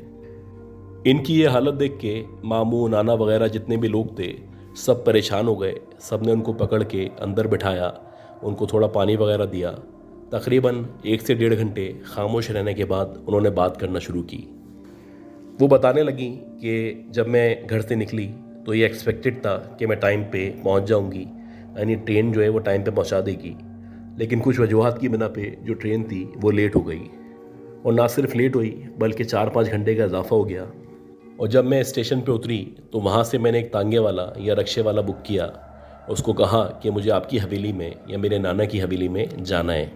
इनकी ये हालत देख के मामू नाना वगैरह जितने भी लोग थे सब परेशान हो गए। सब ने उनको पकड़ के अंदर बिठाया, उनको थोड़ा पानी वगैरह दिया। तकरीबन 1 से 1.5 घंटे खामोश रहने के बाद उन्होंने बात करना शुरू की। वो बताने लगी कि जब मैं घर से निकली तो ये एक्सपेक्टेड था कि मैं टाइम पे पहुंच जाऊंगी, यानी ट्रेन जो है वो टाइम पे पहुंचा देगी, लेकिन कुछ वजूहात की बिना पे जो ट्रेन थी वो लेट हो गई और ना सिर्फ लेट हुई बल्कि 4-5 घंटे का इजाफा हो गया। और जब मैं स्टेशन पे उतरी तो वहाँ से मैंने एक तांगे वाला या रक्शे वाला बुक किया, उसको कहा कि मुझे आपकी हवेली में या मेरे नाना की हवेली में जाना है।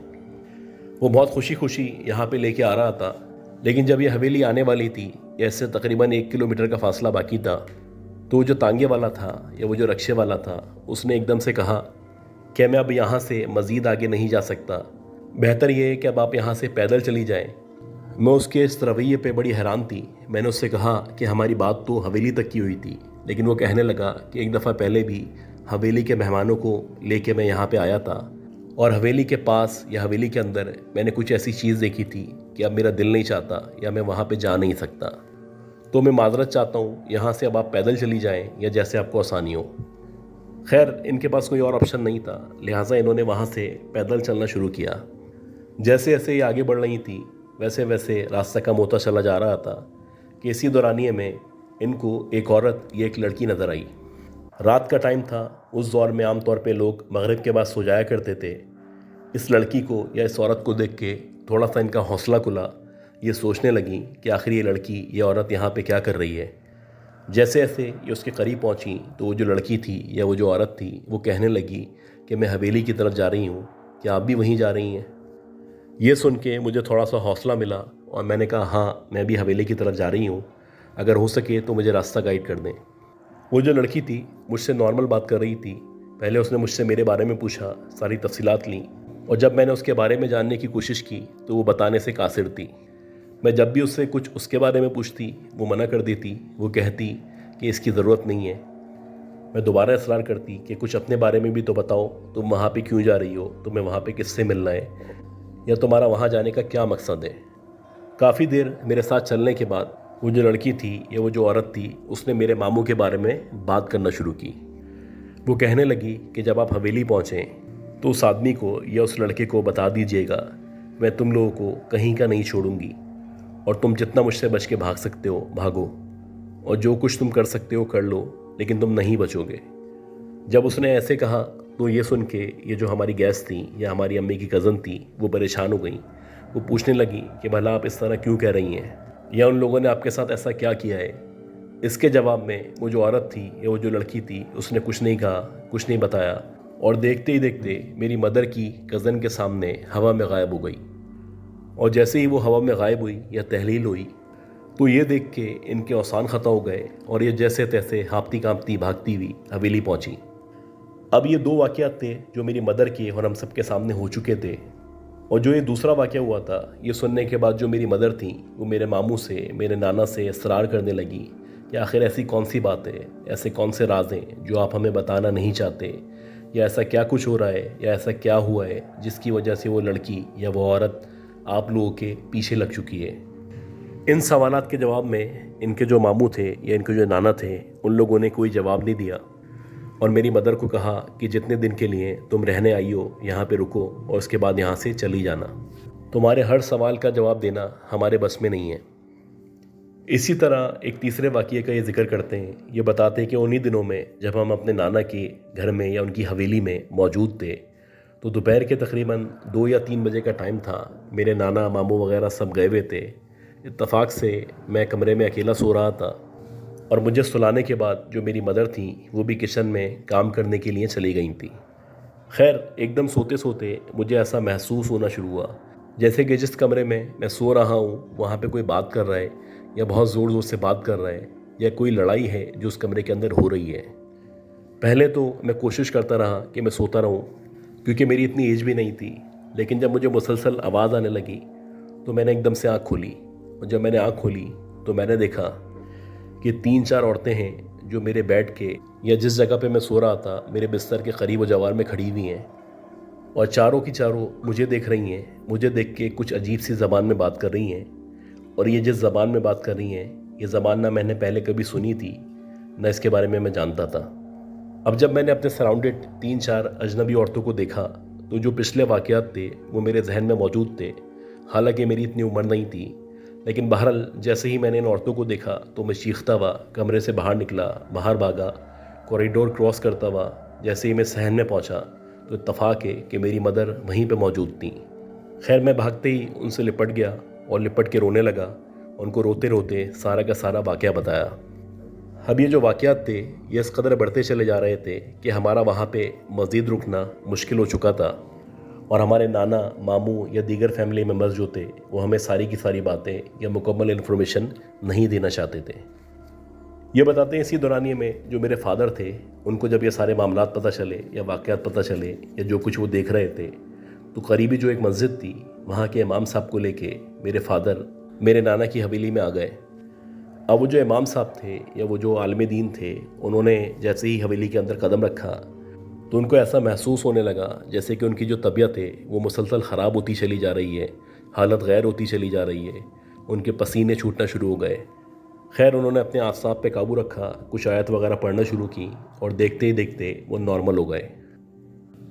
वो बहुत खुशी खुशी यहाँ पे लेके आ रहा था, लेकिन जब ये हवेली आने वाली थी, इससे तकरीबन 1 किलोमीटर का फासला बाकी था, तो वो जो तांगे वाला था या वो जो रक्शे वाला था उसने एकदम से कहा कि मैं अब यहाँ से मज़ीद आगे नहीं जा सकता, बेहतर ये है कि अब आप यहाँ से पैदल चली जाएं। मैं उसके इस रवैये पे बड़ी हैरान थी। मैंने उससे कहा कि हमारी बात तो हवेली तक की हुई थी, लेकिन वो कहने लगा कि एक दफ़ा पहले भी हवेली के मेहमानों को लेके मैं यहाँ पे आया था और हवेली के पास या हवेली के अंदर मैंने कुछ ऐसी चीज़ देखी थी कि अब मेरा दिल नहीं चाहता या मैं वहाँ पे जा नहीं सकता, तो मैं माजरत चाहता हूँ, यहाँ से अब आप पैदल चली जाएं या जैसे आपको आसानी हो। खैर इनके पास कोई और ऑप्शन नहीं था, लिहाजा इन्होंने वहाँ से पैदल चलना शुरू किया। जैसे जैसे ये आगे बढ़ रही थी वैसे वैसे रास्ता कम होता चला जा रहा था कि इसी दौरानिए में इनको एक औरत या एक लड़की नज़र आई। रात का टाइम था, उस दौर में आमतौर पे लोग मगरिब के बाद सो जाया करते थे। इस लड़की को या इस औरत को देख के थोड़ा सा इनका हौसला खुला। ये सोचने लगी कि आखिर ये लड़की ये औरत यहाँ पे क्या कर रही है। जैसे जैसे ये उसके करीब पहुँची तो वो जो लड़की थी या वो जो औरत थी वो कहने लगी कि मैं हवेली की तरफ जा रही हूँ, क्या आप भी वहीं जा रही हैं। ये सुन के मुझे थोड़ा सा हौसला मिला और मैंने कहा हाँ मैं भी हवेली की तरफ जा रही हूँ, अगर हो सके तो मुझे रास्ता गाइड कर दें। वो जो लड़की थी मुझसे नॉर्मल बात कर रही थी। पहले उसने मुझसे मेरे बारे में पूछा, सारी तफसीलात ली, और जब मैंने उसके बारे में जानने की कोशिश की तो वो बताने से कासिर थी। मैं जब भी उससे कुछ उसके बारे में पूछती वो मना कर देती। वो कहती कि इसकी ज़रूरत नहीं है। मैं दोबारा इसरार करती कि कुछ अपने बारे में भी तो बताओ, तुम वहाँ पे क्यों जा रही हो, तुम्हें वहाँ पे किससे मिलना है, या तुम्हारा वहाँ जाने का क्या मकसद है। काफ़ी देर मेरे साथ चलने के बाद वो जो लड़की थी या वो जो औरत थी उसने मेरे मामू के बारे में बात करना शुरू की। वो कहने लगी कि जब आप हवेली पहुँचें तो उस आदमी को या उस लड़के को बता दीजिएगा मैं तुम लोगों को कहीं का नहीं छोड़ूंगी और तुम जितना मुझसे बच के भाग सकते हो भागो, और जो कुछ तुम कर सकते हो कर लो, लेकिन तुम नहीं बचोगे। जब उसने ऐसे कहा तो ये सुन के ये जो हमारी गेस्ट थी या हमारी अम्मी की कज़न थी वो परेशान हो गई। वो पूछने लगी कि भला आप इस तरह क्यों कह रही हैं, या उन लोगों ने आपके साथ ऐसा क्या किया है। इसके जवाब में वो जो औरत थी या वो जो लड़की थी उसने कुछ नहीं कहा, कुछ नहीं बताया, और देखते ही देखते मेरी मदर की कज़न के सामने हवा में गायब हो गई। और जैसे ही वो हवा में गायब हुई या तहलील हुई तो ये देख के इनके औसान ख़त्म हो गए और ये जैसे तैसे हाँपती काँपती भागती हुई हवेली पहुँची। अब ये 2 वाक़यात थे जो मेरी मदर के और हम सब के सामने हो चुके थे, और जो ये दूसरा वाक़या हुआ था ये सुनने के बाद जो मेरी मदर थी वो मेरे मामू से मेरे नाना से इसरार करने लगी कि आखिर ऐसी कौन सी बात है, ऐसे कौन से राज हैं जो आप हमें बताना नहीं चाहते, या ऐसा क्या कुछ हो रहा है या ऐसा क्या हुआ है जिसकी वजह से वो लड़की या वो औरत आप लोगों के पीछे लग चुकी है। इन सवालात के जवाब में इनके जो मामू थे या इनके जो नाना थे, उन लोगों ने कोई जवाब नहीं दिया और मेरी मदर को कहा कि जितने दिन के लिए तुम रहने आई हो यहाँ पे रुको और उसके बाद यहाँ से चली जाना। तुम्हारे हर सवाल का जवाब देना हमारे बस में नहीं है। इसी तरह एक तीसरे वाक़ये का ये जिक्र करते हैं। ये बताते हैं कि उन्हीं दिनों में जब हम अपने नाना के घर में या उनकी हवेली में मौजूद थे तो दोपहर के तकरीबन 2 या 3 बजे का टाइम था। मेरे नाना मामू वगैरह सब गए हुए थे। इत्तफाक से मैं कमरे में अकेला सो रहा था और मुझे सुलाने के बाद जो मेरी मदर थी वो भी किचन में काम करने के लिए चली गई थी। खैर, एकदम सोते सोते मुझे ऐसा महसूस होना शुरू हुआ जैसे कि जिस कमरे में मैं सो रहा हूँ वहाँ पे कोई बात कर रहा है या बहुत ज़ोर ज़ोर से बात कर रहा है या कोई लड़ाई है जो उस कमरे के अंदर हो रही है। पहले तो मैं कोशिश करता रहा कि मैं सोता रहूँ क्योंकि मेरी इतनी एज भी नहीं थी, लेकिन जब मुझे मुसलसल आवाज़ आने लगी तो मैंने एकदम से आँख खोली और जब मैंने आँख खोली तो मैंने देखा कि 3-4 औरतें हैं जो मेरे बेड के या जिस जगह पे मैं सो रहा था मेरे बिस्तर के करीब व जवार में खड़ी हुई हैं और चारों की चारों मुझे देख रही हैं। मुझे देख के कुछ अजीब सी ज़बान में बात कर रही हैं और ये जिस ज़बान में बात कर रही हैं ये ज़बान ना मैंने पहले कभी सुनी थी न इसके बारे में मैं जानता था। अब जब मैंने अपने सराउंडेड 3-4 अजनबी औरतों को देखा तो जो पिछले वाक़यात थे वो मेरे जहन में मौजूद थे। हालांकि मेरी इतनी उम्र नहीं थी, लेकिन बहरहाल जैसे ही मैंने इन औरतों को देखा तो मैं चीखता हुआ कमरे से बाहर निकला, बाहर भागा, कॉरिडोर क्रॉस करता हुआ जैसे ही मैं सहन में पहुंचा तो इत्तफाक है कि मेरी मदर वहीं पे मौजूद थी। खैर, मैं भागते ही उनसे लिपट गया और लिपट के रोने लगा। उनको रोते रोते सारा का सारा वाक़या बताया। अब ये जो वाक़यात थे ये इस कदर बढ़ते चले जा रहे थे कि हमारा वहाँ पे मज़ीद रुकना मुश्किल हो चुका था और हमारे नाना मामू या दीगर फैमिली मेम्बर्स जो थे वो हमें सारी की सारी बातें या मुकम्मल इन्फॉर्मेशन नहीं देना चाहते थे। ये बताते हैं इसी दौरानिए में जो मेरे फादर थे उनको जब ये सारे मामलात पता चले या वाक़यात पता चले या जो कुछ वो देख रहे थे तो करीबी जो एक मस्जिद थी वहाँ के इमाम साहब को लेके मेरे फादर मेरे नाना की हवेली में आ गए। अब वो जो इमाम साहब थे या वो जो आलिम दीन थे उन्होंने जैसे ही हवेली के अंदर कदम रखा तो उनको ऐसा महसूस होने लगा जैसे कि उनकी जो तबीयत है वो मुसलसल ख़राब होती चली जा रही है, हालत गैर होती चली जा रही है, उनके पसीने छूटना शुरू हो गए। खैर, उन्होंने अपने आसाब पे काबू रखा, कुछ आयत वगैरह पढ़ना शुरू की और देखते ही देखते वो नॉर्मल हो गए।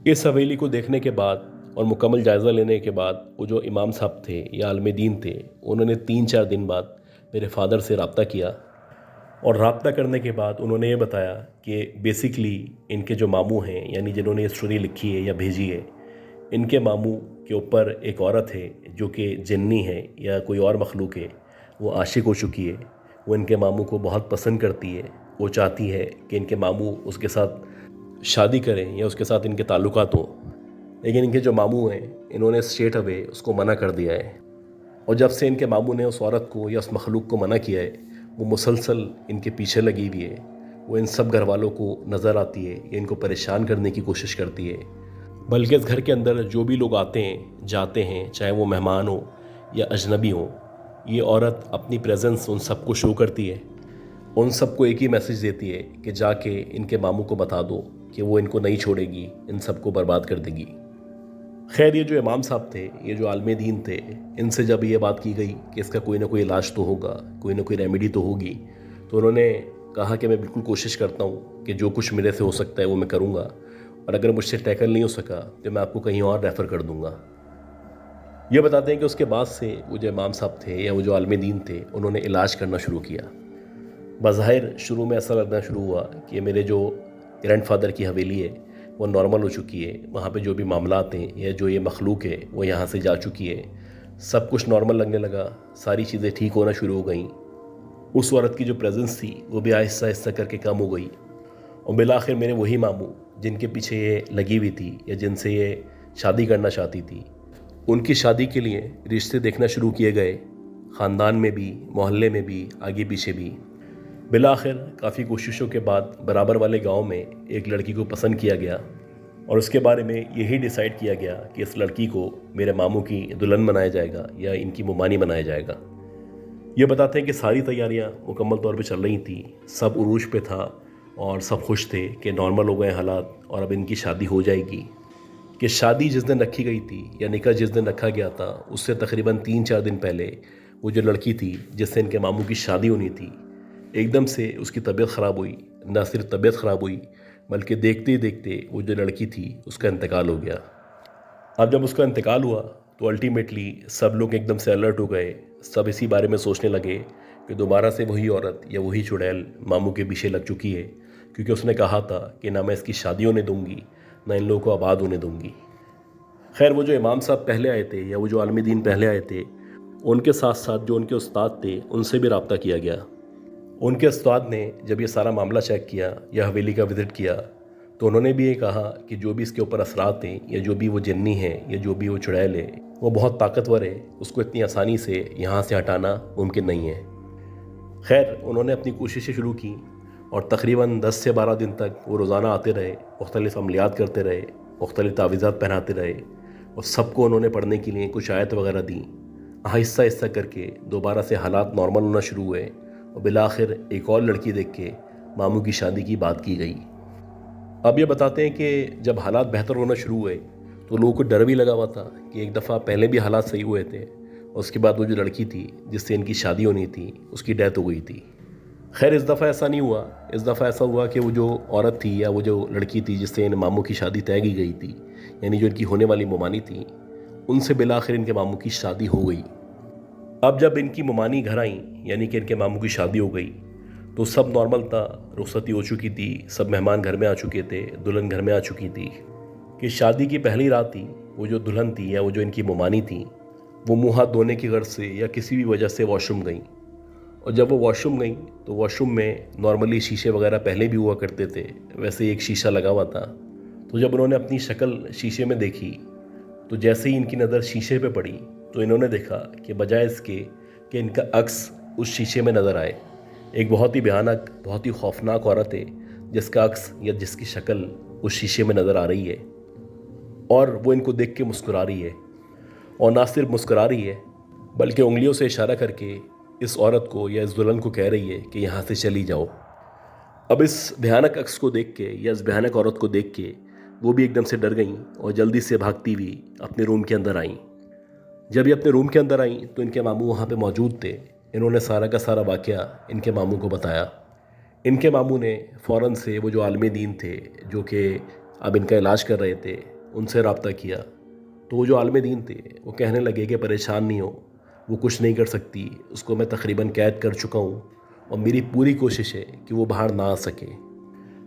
इस हवेली को देखने के बाद और मुकम्मल जायज़ा लेने के बाद वो जो इमाम साहब थे या आलिम दीन थे उन्होंने 3-4 दिन बाद मेरे फादर से रब्ता किया और रब्ता करने के बाद उन्होंने ये बताया कि बेसिकली इनके जो मामू हैं यानी जिन्होंने ये स्टोरी लिखी है या भेजी है, इनके मामू के ऊपर एक औरत है जो कि जिन्नी है या कोई और मखलूक है, वो आशिक हो चुकी है। वो इनके मामू को बहुत पसंद करती है। वो चाहती है कि इनके मामू उसके साथ शादी करें या उसके साथ इनके ताल्लुकात हों, लेकिन इनके जो मामू हैं इन्होंने स्ट्रेट अवे उसको मना कर दिया है। और जब से इनके मामू ने उस औरत को या उस मखलूक को मना किया है वो मुसलसल इनके पीछे लगी हुई है। वो इन सब घर वालों को नज़र आती है या इनको परेशान करने की कोशिश करती है। बल्कि इस घर के अंदर जो भी लोग आते हैं जाते हैं, चाहे वो मेहमान हो या अजनबी हो, ये औरत अपनी प्रेजेंस उन सबको शो करती है। उन सबको एक ही मैसेज देती है कि जाके इनके मामू को बता दो कि वो इनको नहीं छोड़ेगी, इन सबको बर्बाद कर देगी। खैर, ये जो इमाम साहब थे, ये जो आलिम दीन थे, इनसे जब ये बात की गई कि इसका कोई ना कोई इलाज तो होगा, कोई ना कोई रेमेडी तो होगी, तो उन्होंने कहा कि मैं बिल्कुल कोशिश करता हूँ कि जो कुछ मेरे से हो सकता है वो मैं करूँगा और अगर मुझसे टैकल नहीं हो सका तो मैं आपको कहीं और रेफ़र कर दूँगा। ये बताते हैं कि उसके बाद से वो जो इमाम साहब थे या वो जो आलिम दीन थे उन्होंने इलाज करना शुरू किया। बज़ाहिर शुरू में ऐसा लगना शुरू हुआ कि मेरे जो ग्रैंडफादर की हवेली है वो नॉर्मल हो चुकी है, वहाँ पे जो भी मामलात हैं या जो ये मखलूक है वो यहाँ से जा चुकी है, सब कुछ नॉर्मल लगने लगा, सारी चीज़ें ठीक होना शुरू हो गई। उस औरत की जो प्रेजेंस थी वो भी आहिस्ता आहिस्ता करके कम हो गई और बिलाखिर मेरे वही मामू जिनके पीछे ये लगी हुई थी या जिनसे ये शादी करना चाहती थी, उनकी शादी के लिए रिश्ते देखना शुरू किए गए, ख़ानदान में भी, मोहल्ले में भी, आगे पीछे भी। बिलाखिर काफ़ी कोशिशों के बाद बराबर वाले गांव में एक लड़की को पसंद किया गया और उसके बारे में यही डिसाइड किया गया कि इस लड़की को मेरे मामू की दुल्हन बनाया जाएगा या इनकी मुमानी बनाया जाएगा। ये बताते हैं कि सारी तैयारियां मुकम्मल तौर पे चल रही थी, सब उरूज पे था और सब खुश थे कि नॉर्मल हो गए हालात और अब इनकी शादी हो जाएगी। कि शादी जिस दिन रखी गई थी या निकाह जिस दिन रखा गया था उससे तकरीबन 3-4 दिन पहले वो जो लड़की थी जिससे इनके मामू की शादी होनी थी, एकदम से उसकी तबीयत ख़राब हुई। न सिर्फ तबीयत ख़राब हुई बल्कि देखते ही देखते वो जो लड़की थी उसका इंतकाल हो गया। अब जब उसका इंतकाल हुआ तो अल्टीमेटली सब लोग एकदम से अलर्ट हो गए। सब इसी बारे में सोचने लगे कि दोबारा से वही औरत या वही चुड़ैल मामू के पीछे लग चुकी है, क्योंकि उसने कहा था कि ना मैं इसकी शादी होने दूंगी, ना इन लोगों को आबाद होने दूंगी। खैर, वो जो इमाम साहब पहले आए थे या वो जो आलमी दीन पहले आए थे, उनके साथ साथ जो उनके उस्ताद थे उनसे भी रब्ता किया गया। उनके उस्ताद ने जब ये सारा मामला चेक किया या हवेली का विज़िट किया तो उन्होंने भी ये कहा कि जो भी इसके ऊपर असरात हैं या जो भी वो जिन्नी है या जो भी वो चुड़ैल है वो बहुत ताकतवर है, उसको इतनी आसानी से यहाँ से हटाना मुमकिन नहीं है। खैर, उन्होंने अपनी कोशिशें शुरू की और तकरीबन 10 से 12 दिन तक वो रोज़ाना आते रहे, मुख्तलिफ अमलियात करते रहे, मुख्तलिफ तावीज़ात पहनाते रहे और सबको उन्होंने पढ़ने के लिए कुछ आयत वगैरह दी। आहिस्ता आहिस्ता करके दोबारा से हालात नॉर्मल होना शुरू हुए और बिलाखिर एक और लड़की देख के मामू की शादी की बात की गई। अब ये बताते हैं कि जब हालात बेहतर होना शुरू हुए तो लोगों को डर भी लगा हुआ था कि एक दफ़ा पहले भी हालात सही हुए थे और उसके बाद वो जो लड़की थी जिससे इनकी शादी होनी थी उसकी डेथ हो गई थी। खैर, इस दफ़ा ऐसा नहीं हुआ। इस दफ़ा ऐसा हुआ कि वो जो औरत थी या वो जो लड़की थी जिससे इन मामू की शादी तय की गई थी, यानी जो इनकी होने वाली मुमानी थी, उनसे बिलाखिर इनके मामू की शादी हो गई। अब जब इनकी मुमानी घर आई, यानी कि इनके मामू की शादी हो गई, तो सब नॉर्मल था, रुखसती हो चुकी थी, सब मेहमान घर में आ चुके थे, दुल्हन घर में आ चुकी थी कि शादी की पहली रात थी। वो जो दुल्हन थी या वो जो इनकी मुमानी थी वो मुँह हाथ धोने की गर्ज से या किसी भी वजह से वॉशरूम गई। और जब वो वॉशरूम गई तो वॉशरूम में नॉर्मली शीशे वगैरह पहले भी हुआ करते थे, वैसे ही एक शीशा लगा हुआ था। तो जब उन्होंने अपनी शक्ल शीशे में देखी तो जैसे ही इनकी नज़र शीशे पे पड़ी तो इन्होंने देखा कि बजाय इसके कि इनका अक्स उस शीशे में नज़र आए, एक बहुत ही भयानक, बहुत ही खौफनाक औरत है जिसका अक्स या जिसकी शक्ल उस शीशे में नज़र आ रही है और वो इनको देख के मुस्कुरा रही है। और ना सिर्फ मुस्कुरा रही है बल्कि उंगलियों से इशारा करके इस औरत को या इस दुल्हन को कह रही है कि यहाँ से चली जाओ। अब इस भयानक अक्स को देख के या इस भयानक औरत को देख के वो भी एकदम से डर गईं और जल्दी से भागती हुई अपने रूम के अंदर आईं। जब ये अपने रूम के अंदर आईं तो इनके मामू वहाँ पे मौजूद थे। इन्होंने सारा का सारा वाक़या इनके मामू को बताया। इनके मामू ने फ़ौरन से वो जो आलिम दीन थे जो कि अब इनका इलाज कर रहे थे उनसे रब्ता किया। तो वो जो आलिम दीन थे वो कहने लगे कि परेशान नहीं हो, वो कुछ नहीं कर सकती, उसको मैं तकरीबन कैद कर चुका हूँ और मेरी पूरी कोशिश है कि वो बाहर ना आ सके।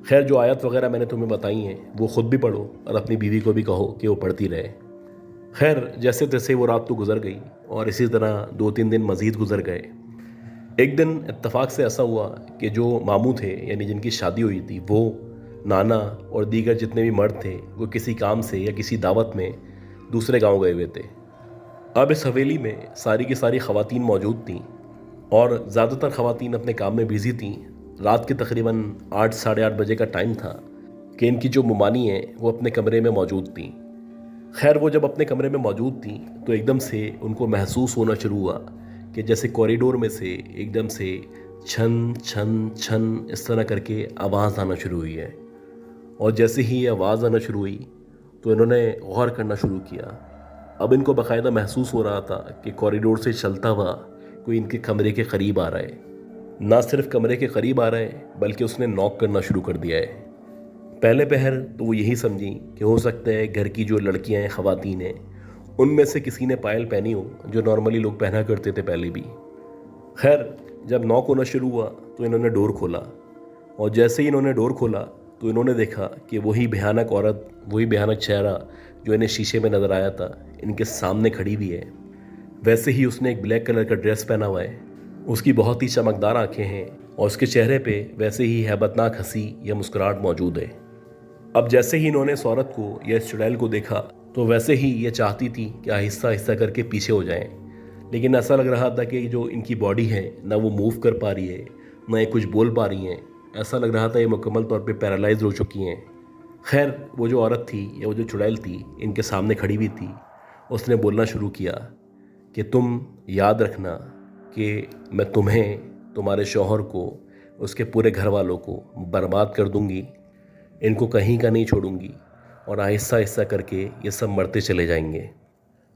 खैर, जो आयत वगैरह मैंने तुम्हें बताई हैं वो ख़ुद भी पढ़ो और अपनी बीवी को भी कहो कि वो पढ़ती रहे। खैर, जैसे तैसे वो रात तो गुजर गई और इसी तरह 2-3 दिन मज़ीद गुजर गए। एक दिन इत्तफाक से ऐसा हुआ कि जो मामू थे यानी जिनकी शादी हुई थी, वो, नाना और दीगर जितने भी मर्द थे वो किसी काम से या किसी दावत में दूसरे गांव गए हुए थे। अब इस हवेली में सारी की सारी ख़वातीन मौजूद थीं और ज़्यादातर ख़वातीन अपने काम में बिज़ी थीं। रात के तकरीबन 8 साढ़े 8 बजे का टाइम था कि इनकी जो मुमानी है वो अपने कमरे में मौजूद थीं। खैर, वो जब अपने कमरे में मौजूद थीं तो एकदम से उनको महसूस होना शुरू हुआ कि जैसे कॉरिडोर में से एकदम से छन छन छन इस तरह करके आवाज़ आना शुरू हुई है। और जैसे ही ये आवाज़ आना शुरू हुई तो इन्होंने गौर करना शुरू किया। अब इनको बाकायदा महसूस हो रहा था कि कॉरिडोर से चलता हुआ कोई इनके कमरे के करीब आ रहा है। ना सिर्फ कमरे के करीब आ रहा है बल्कि उसने नॉक करना शुरू कर दिया है। पहले पहर तो वो यही समझी कि हो सकता है घर की जो लड़कियां हैं, ख़वातीन हैं, उनमें से किसी ने पायल पहनी हो जो नॉर्मली लोग पहना करते थे पहले भी। खैर, जब नॉक होना शुरू हुआ तो इन्होंने डोर खोला और जैसे ही इन्होंने डोर खोला तो इन्होंने देखा कि वही भयानक औरत, वही भयानक चेहरा जो इन्हें शीशे में नज़र आया था, इनके सामने खड़ी भी है। वैसे ही उसने एक ब्लैक कलर का ड्रेस पहना हुआ है, उसकी बहुत ही चमकदार आंखें हैं और उसके चेहरे पे वैसे ही हैबतनाक हंसी या मुस्कुराहट मौजूद है। अब जैसे ही इन्होंने इस औरत को या इस चुड़ैल को देखा तो वैसे ही ये चाहती थी कि आहिस्ता आहिस्ता करके पीछे हो जाएं, लेकिन ऐसा लग रहा था कि जो इनकी बॉडी है ना वो मूव कर पा रही है, ना ये कुछ बोल पा रही हैं। ऐसा लग रहा था ये मुकम्मल तौर पे पैरालाइज हो चुकी हैं। खैर, वो जो औरत थी या वो जो चुड़ैल थी इनके सामने खड़ी हुई थी, उसने बोलना शुरू किया कि तुम याद रखना कि मैं तुम्हें, तुम्हारे शौहर को, उसके पूरे घर वालों को बर्बाद कर दूंगी, इनको कहीं का नहीं छोड़ूंगी और आहिस्ता आहिस्ता करके ये सब मरते चले जाएंगे।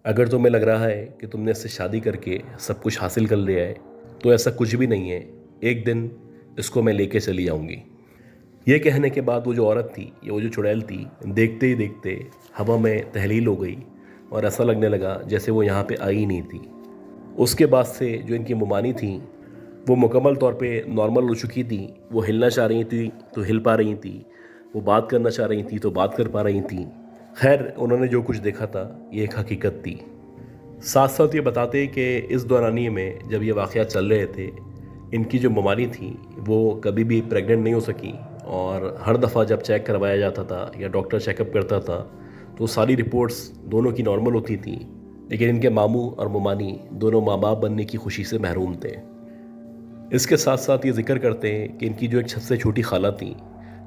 अगर तुम्हें लग रहा है कि तुमने इससे शादी करके सब कुछ हासिल कर लिया है तो ऐसा कुछ भी नहीं है। एक दिन इसको मैं लेके चली जाऊंगी। ये कहने के बाद वो जो औरत थी या वो जो चुड़ैल थी, देखते ही देखते हवा में तहलील हो गई और ऐसा लगने लगा जैसे वो यहाँ पे आई ही नहीं थी। उसके बाद से जो इनकी मुमानी थी वो मुकम्मल तौर पे नॉर्मल हो चुकी थी। वो हिलना चाह रही थी तो हिल पा रही थी, वो बात करना चाह रही थी तो बात कर पा रही थी। खैर, उन्होंने जो कुछ देखा था ये एक हकीकत थी। साथ साथ ये बताते हैं कि इस दौरानिए में जब ये वाक़यात चल रहे थे, इनकी जो बीमारी थी वो कभी भी प्रेग्नेंट नहीं हो सकी। और हर दफ़ा जब चेक करवाया जाता था या डॉक्टर चेकअप करता था तो सारी रिपोर्ट्स दोनों की नॉर्मल होती थी, लेकिन इनके मामू और मुमानी दोनों माँ बाप बनने की खुशी से महरूम थे। इसके साथ साथ ये जिक्र करते हैं कि इनकी जो एक सबसे छोटी खाला थी,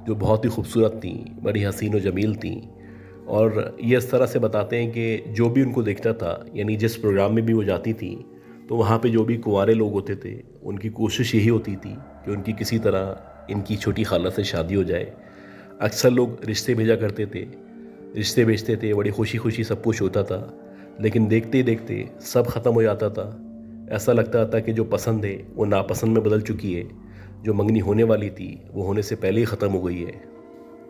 जो बहुत ही खूबसूरत थी, बड़ी हसीन व जमील थी। और ये इस तरह से बताते हैं कि जो भी उनको देखता था, यानी जिस प्रोग्राम में भी वो जाती थी, तो वहाँ पे जो भी कुंवारे लोग होते थे उनकी कोशिश यही होती थी कि उनकी किसी तरह इनकी छोटी खाला से शादी हो जाए। अक्सर लोग रिश्ते भेजा करते थे, रिश्ते भेजते थे, बड़ी खुशी खुशी सब कुछ होता था, लेकिन देखते ही देखते सब ख़त्म हो जाता था। ऐसा लगता था कि जो पसंद है वो नापसंद में बदल चुकी है, जो मंगनी होने वाली थी वो होने से पहले ही ख़त्म हो गई है।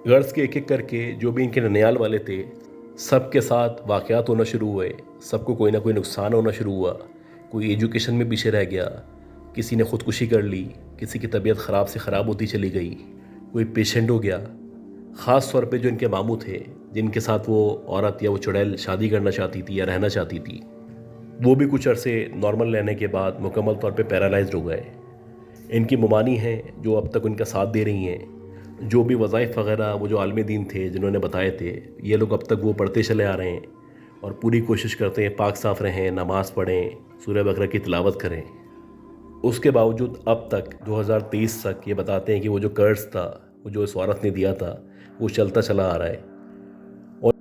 गर्ल्स के एक करके जो भी इनके ननियाल वाले थे, सब के साथ वाक़यात होना शुरू हुए। सबको कोई ना कोई नुकसान होना शुरू हुआ। कोई एजुकेशन में पीछे रह गया, किसी ने ख़ुदकुशी कर ली, किसी की तबीयत ख़राब से ख़राब होती चली गई, कोई पेशेंट हो गया। ख़ास तौर पे जो इनके मामू थे, जिनके साथ वो औरत या वो चुड़ैल शादी करना चाहती थी या रहना चाहती थी, वो भी कुछ अरसे नॉर्मल रहने के बाद मुकम्मल तौर पे पैरालाइज्ड हो गए। इनकी मुमानी हैं जो अब तक उनका साथ दे रही हैं। जो भी वज़ाइफ वगैरह वो जो आलिम दीन थे जिन्होंने बताए थे, ये लोग अब तक वो पढ़ते चले आ रहे हैं और पूरी कोशिश करते हैं पाक साफ़ रहें, नमाज़ पढ़ें, सूरह बकरा की तिलावत करें। उसके बावजूद अब तक 2023 तक ये बताते हैं कि वो जो कर्ज था, वो जो इस औरत ने दिया था, वो चलता चला आ रहा है। और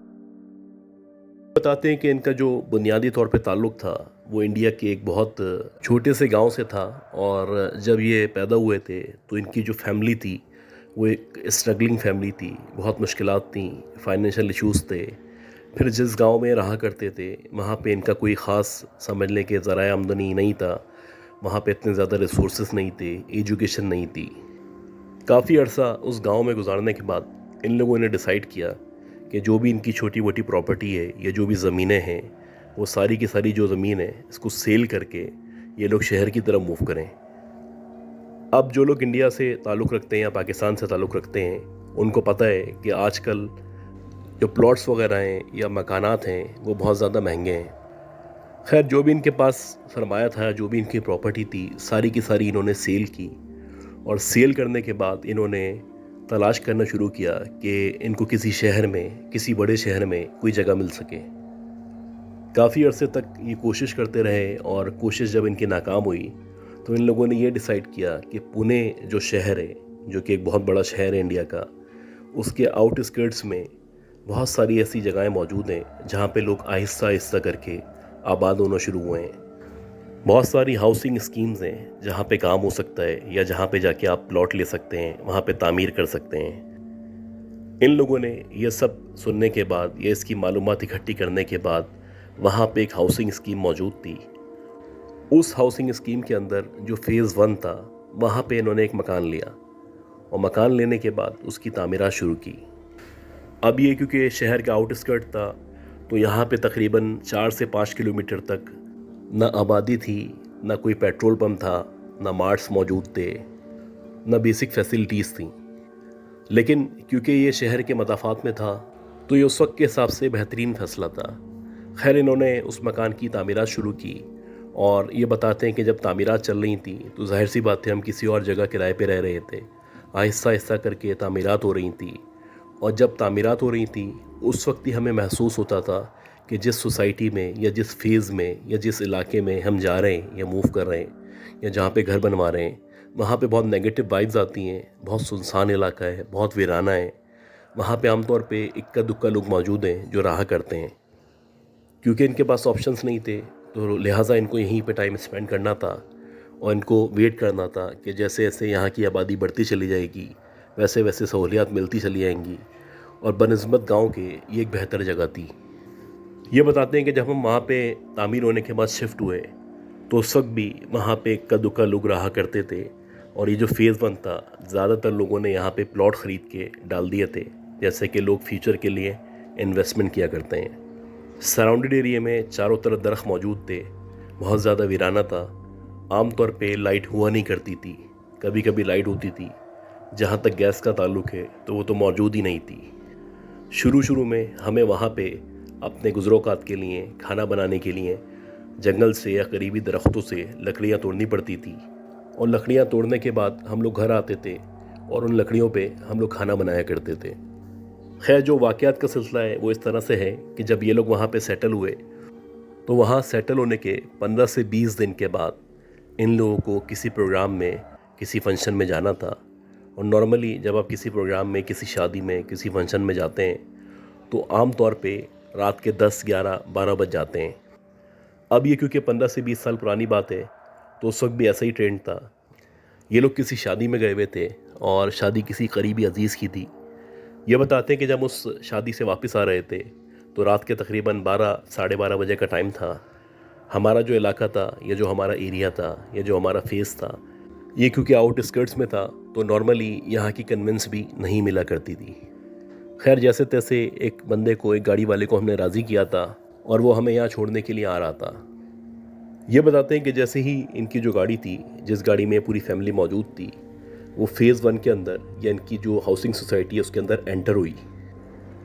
बताते हैं कि इनका जो बुनियादी तौर पे ताल्लुक़ था वो इंडिया के एक बहुत छोटे से गांव से था। और जब ये पैदा हुए थे तो इनकी जो फैमिली थी वो एक स्ट्रगलिंग फैमिली थी, बहुत मुश्किलात थी, फाइनेंशियल इश्यूज़ थे। फिर जिस गांव में रहा करते थे वहाँ पे इनका कोई ख़ास समझने के ज़राए आमदनी नहीं था, वहाँ पे इतने ज़्यादा रिसोर्सेज नहीं थे, एजुकेशन नहीं थी। काफ़ी अर्सा उस गांव में गुजारने के बाद इन लोगों ने डिसाइड किया कि जो भी इनकी छोटी मोटी प्रॉपर्टी है या जो भी ज़मीनें हैं, वो सारी की सारी जो ज़मीन है इसको सेल करके ये लोग शहर की तरफ मूव करें। अब जो लोग इंडिया से ताल्लुक़ रखते हैं या पाकिस्तान से ताल्लुक़ रखते हैं, उनको पता है कि आजकल जो प्लॉट्स वगैरह हैं या मकानात हैं वो बहुत ज़्यादा महंगे हैं। खैर, जो भी इनके पास सरमाया था, जो भी इनकी प्रॉपर्टी थी, सारी की सारी इन्होंने सेल की। और सेल करने के बाद इन्होंने तलाश करना शुरू किया कि इनको किसी शहर में, किसी बड़े शहर में कोई जगह मिल सके। काफ़ी अरसे तक ये कोशिश करते रहे और कोशिश जब इनकी नाकाम हुई तो इन लोगों ने ये डिसाइड किया कि पुणे जो शहर है, जो कि एक बहुत बड़ा शहर है इंडिया का, उसके आउटस्कर्ट्स में बहुत सारी ऐसी जगहें मौजूद हैं जहाँ पे लोग आहिस्ता आहिस्ता करके आबाद होना शुरू हुए हैं। बहुत सारी हाउसिंग स्कीम्स हैं जहाँ पे काम हो सकता है या जहाँ पे जाके आप प्लॉट ले सकते हैं, वहाँ पे तामीर कर सकते हैं। इन लोगों ने ये सब सुनने के बाद या इसकी मालूमात इकट्ठी करने के बाद वहाँ पे एक हाउसिंग स्कीम मौजूद थी। उस हाउसिंग स्कीम के अंदर जो फ़ेज़ 1 था, वहाँ पे इन्होंने एक मकान लिया और मकान लेने के बाद उसकी तामीरात शुरू की। अब ये क्योंकि शहर का आउटस्कर्ट था तो यहाँ पे तकरीबन 4 से 5 किलोमीटर तक ना आबादी थी, ना कोई पेट्रोल पंप था, ना मार्ट्स मौजूद थे, ना बेसिक फैसिलिटीज़ थी। लेकिन क्योंकि ये शहर के मदाफ़ात में था तो ये उस वक्त के हिसाब से बेहतरीन फ़ैसला था। खैर, इन्होंने उस मकान की तामीरात शुरू की और ये बताते हैं कि जब तामीरात चल रही थी तो ज़ाहिर सी बात है हम किसी और जगह किराए पे रह रहे थे। आहिस्ता आहिस्ता करके तामीरात हो रही थी और जब तामीरात हो रही थी उस वक्त ही हमें महसूस होता था कि जिस सोसाइटी में या जिस फेज़ में या जिस इलाके में हम जा रहे हैं या मूव कर रहे हैं या जहाँ पे घर बनवा रहे हैं, वहाँ पे बहुत नेगेटिव वाइब्स आती हैं। बहुत सुनसान इलाका है, बहुत वीराना है। वहाँ पे आमतौर पे इक्का दुक्का लोग मौजूद हैं जो रहा करते हैं। क्योंकि इनके पास ऑप्शंस नहीं थे तो लिहाजा इनको यहीं पे टाइम स्पेंड करना था और इनको वेट करना था कि जैसे जैसे यहाँ की आबादी बढ़ती चली जाएगी वैसे वैसे सहूलियात मिलती चली जाएंगी और बनिस्बत गांव के ये एक बेहतर जगह थी। ये बताते हैं कि जब हम वहाँ पे तामीर होने के बाद शिफ्ट हुए तो उस वक्त भी वहाँ पे इक्का दुक्का लोग रहा करते थे। और ये जो फेज़ 1 था, ज़्यादातर लोगों ने यहाँ पे प्लॉट ख़रीद के डाल दिए थे, जैसे कि लोग फ्यूचर के लिए इन्वेस्टमेंट किया करते हैं। सराउंडेड एरिया में चारों तरफ दरख्त मौजूद थे, बहुत ज़्यादा वीराना था। आमतौर पे लाइट हुआ नहीं करती थी, कभी कभी लाइट होती थी। जहाँ तक गैस का ताल्लुक़ है तो वो तो मौजूद ही नहीं थी। शुरू शुरू में हमें वहाँ पे अपने गुज़रोकात के लिए, खाना बनाने के लिए जंगल से या करीबी दरख्तों से लकड़ियाँ तोड़नी पड़ती थी। और लकड़ियाँ तोड़ने के बाद हम लोग घर आते थे और उन लकड़ियों पे हम लोग खाना बनाया करते थे। खैर, जो वाक़यात का सिलसिला है वो इस तरह से है कि जब ये लोग वहाँ पे सेटल हुए तो वहाँ सेटल होने के 15 से 20 दिन के बाद इन लोगों को किसी प्रोग्राम में, किसी फंक्शन में जाना था। और नॉर्मली जब आप किसी प्रोग्राम में, किसी शादी में, किसी फंक्शन में जाते हैं तो आम तौर पे रात के 10, 11, 12 बज जाते हैं। अब ये क्योंकि 15 से 20 साल पुरानी बात है तो उस वक्त भी ऐसा ही ट्रेंड था। ये लोग किसी शादी में गए हुए थे और शादी किसी करीबी अजीज़ की थी। ये बताते हैं कि जब उस शादी से वापस आ रहे थे तो रात के तकरीबन 12, साढ़े 12 बजे का टाइम था। हमारा जो इलाका था, या जो हमारा एरिया था, या जो हमारा फेस था, ये क्योंकि आउटस्कर्ट्स में था तो नॉर्मली यहाँ की कन्वेंस भी नहीं मिला करती थी। खैर, जैसे तैसे एक बंदे को, एक गाड़ी वाले को हमने राज़ी किया था और वो हमें यहाँ छोड़ने के लिए आ रहा था। ये बताते हैं कि जैसे ही इनकी जो गाड़ी थी, जिस गाड़ी में पूरी फैमिली मौजूद थी, वो फेज़ 1 के अंदर, या इनकी जो हाउसिंग सोसाइटी है उसके अंदर एंटर हुई,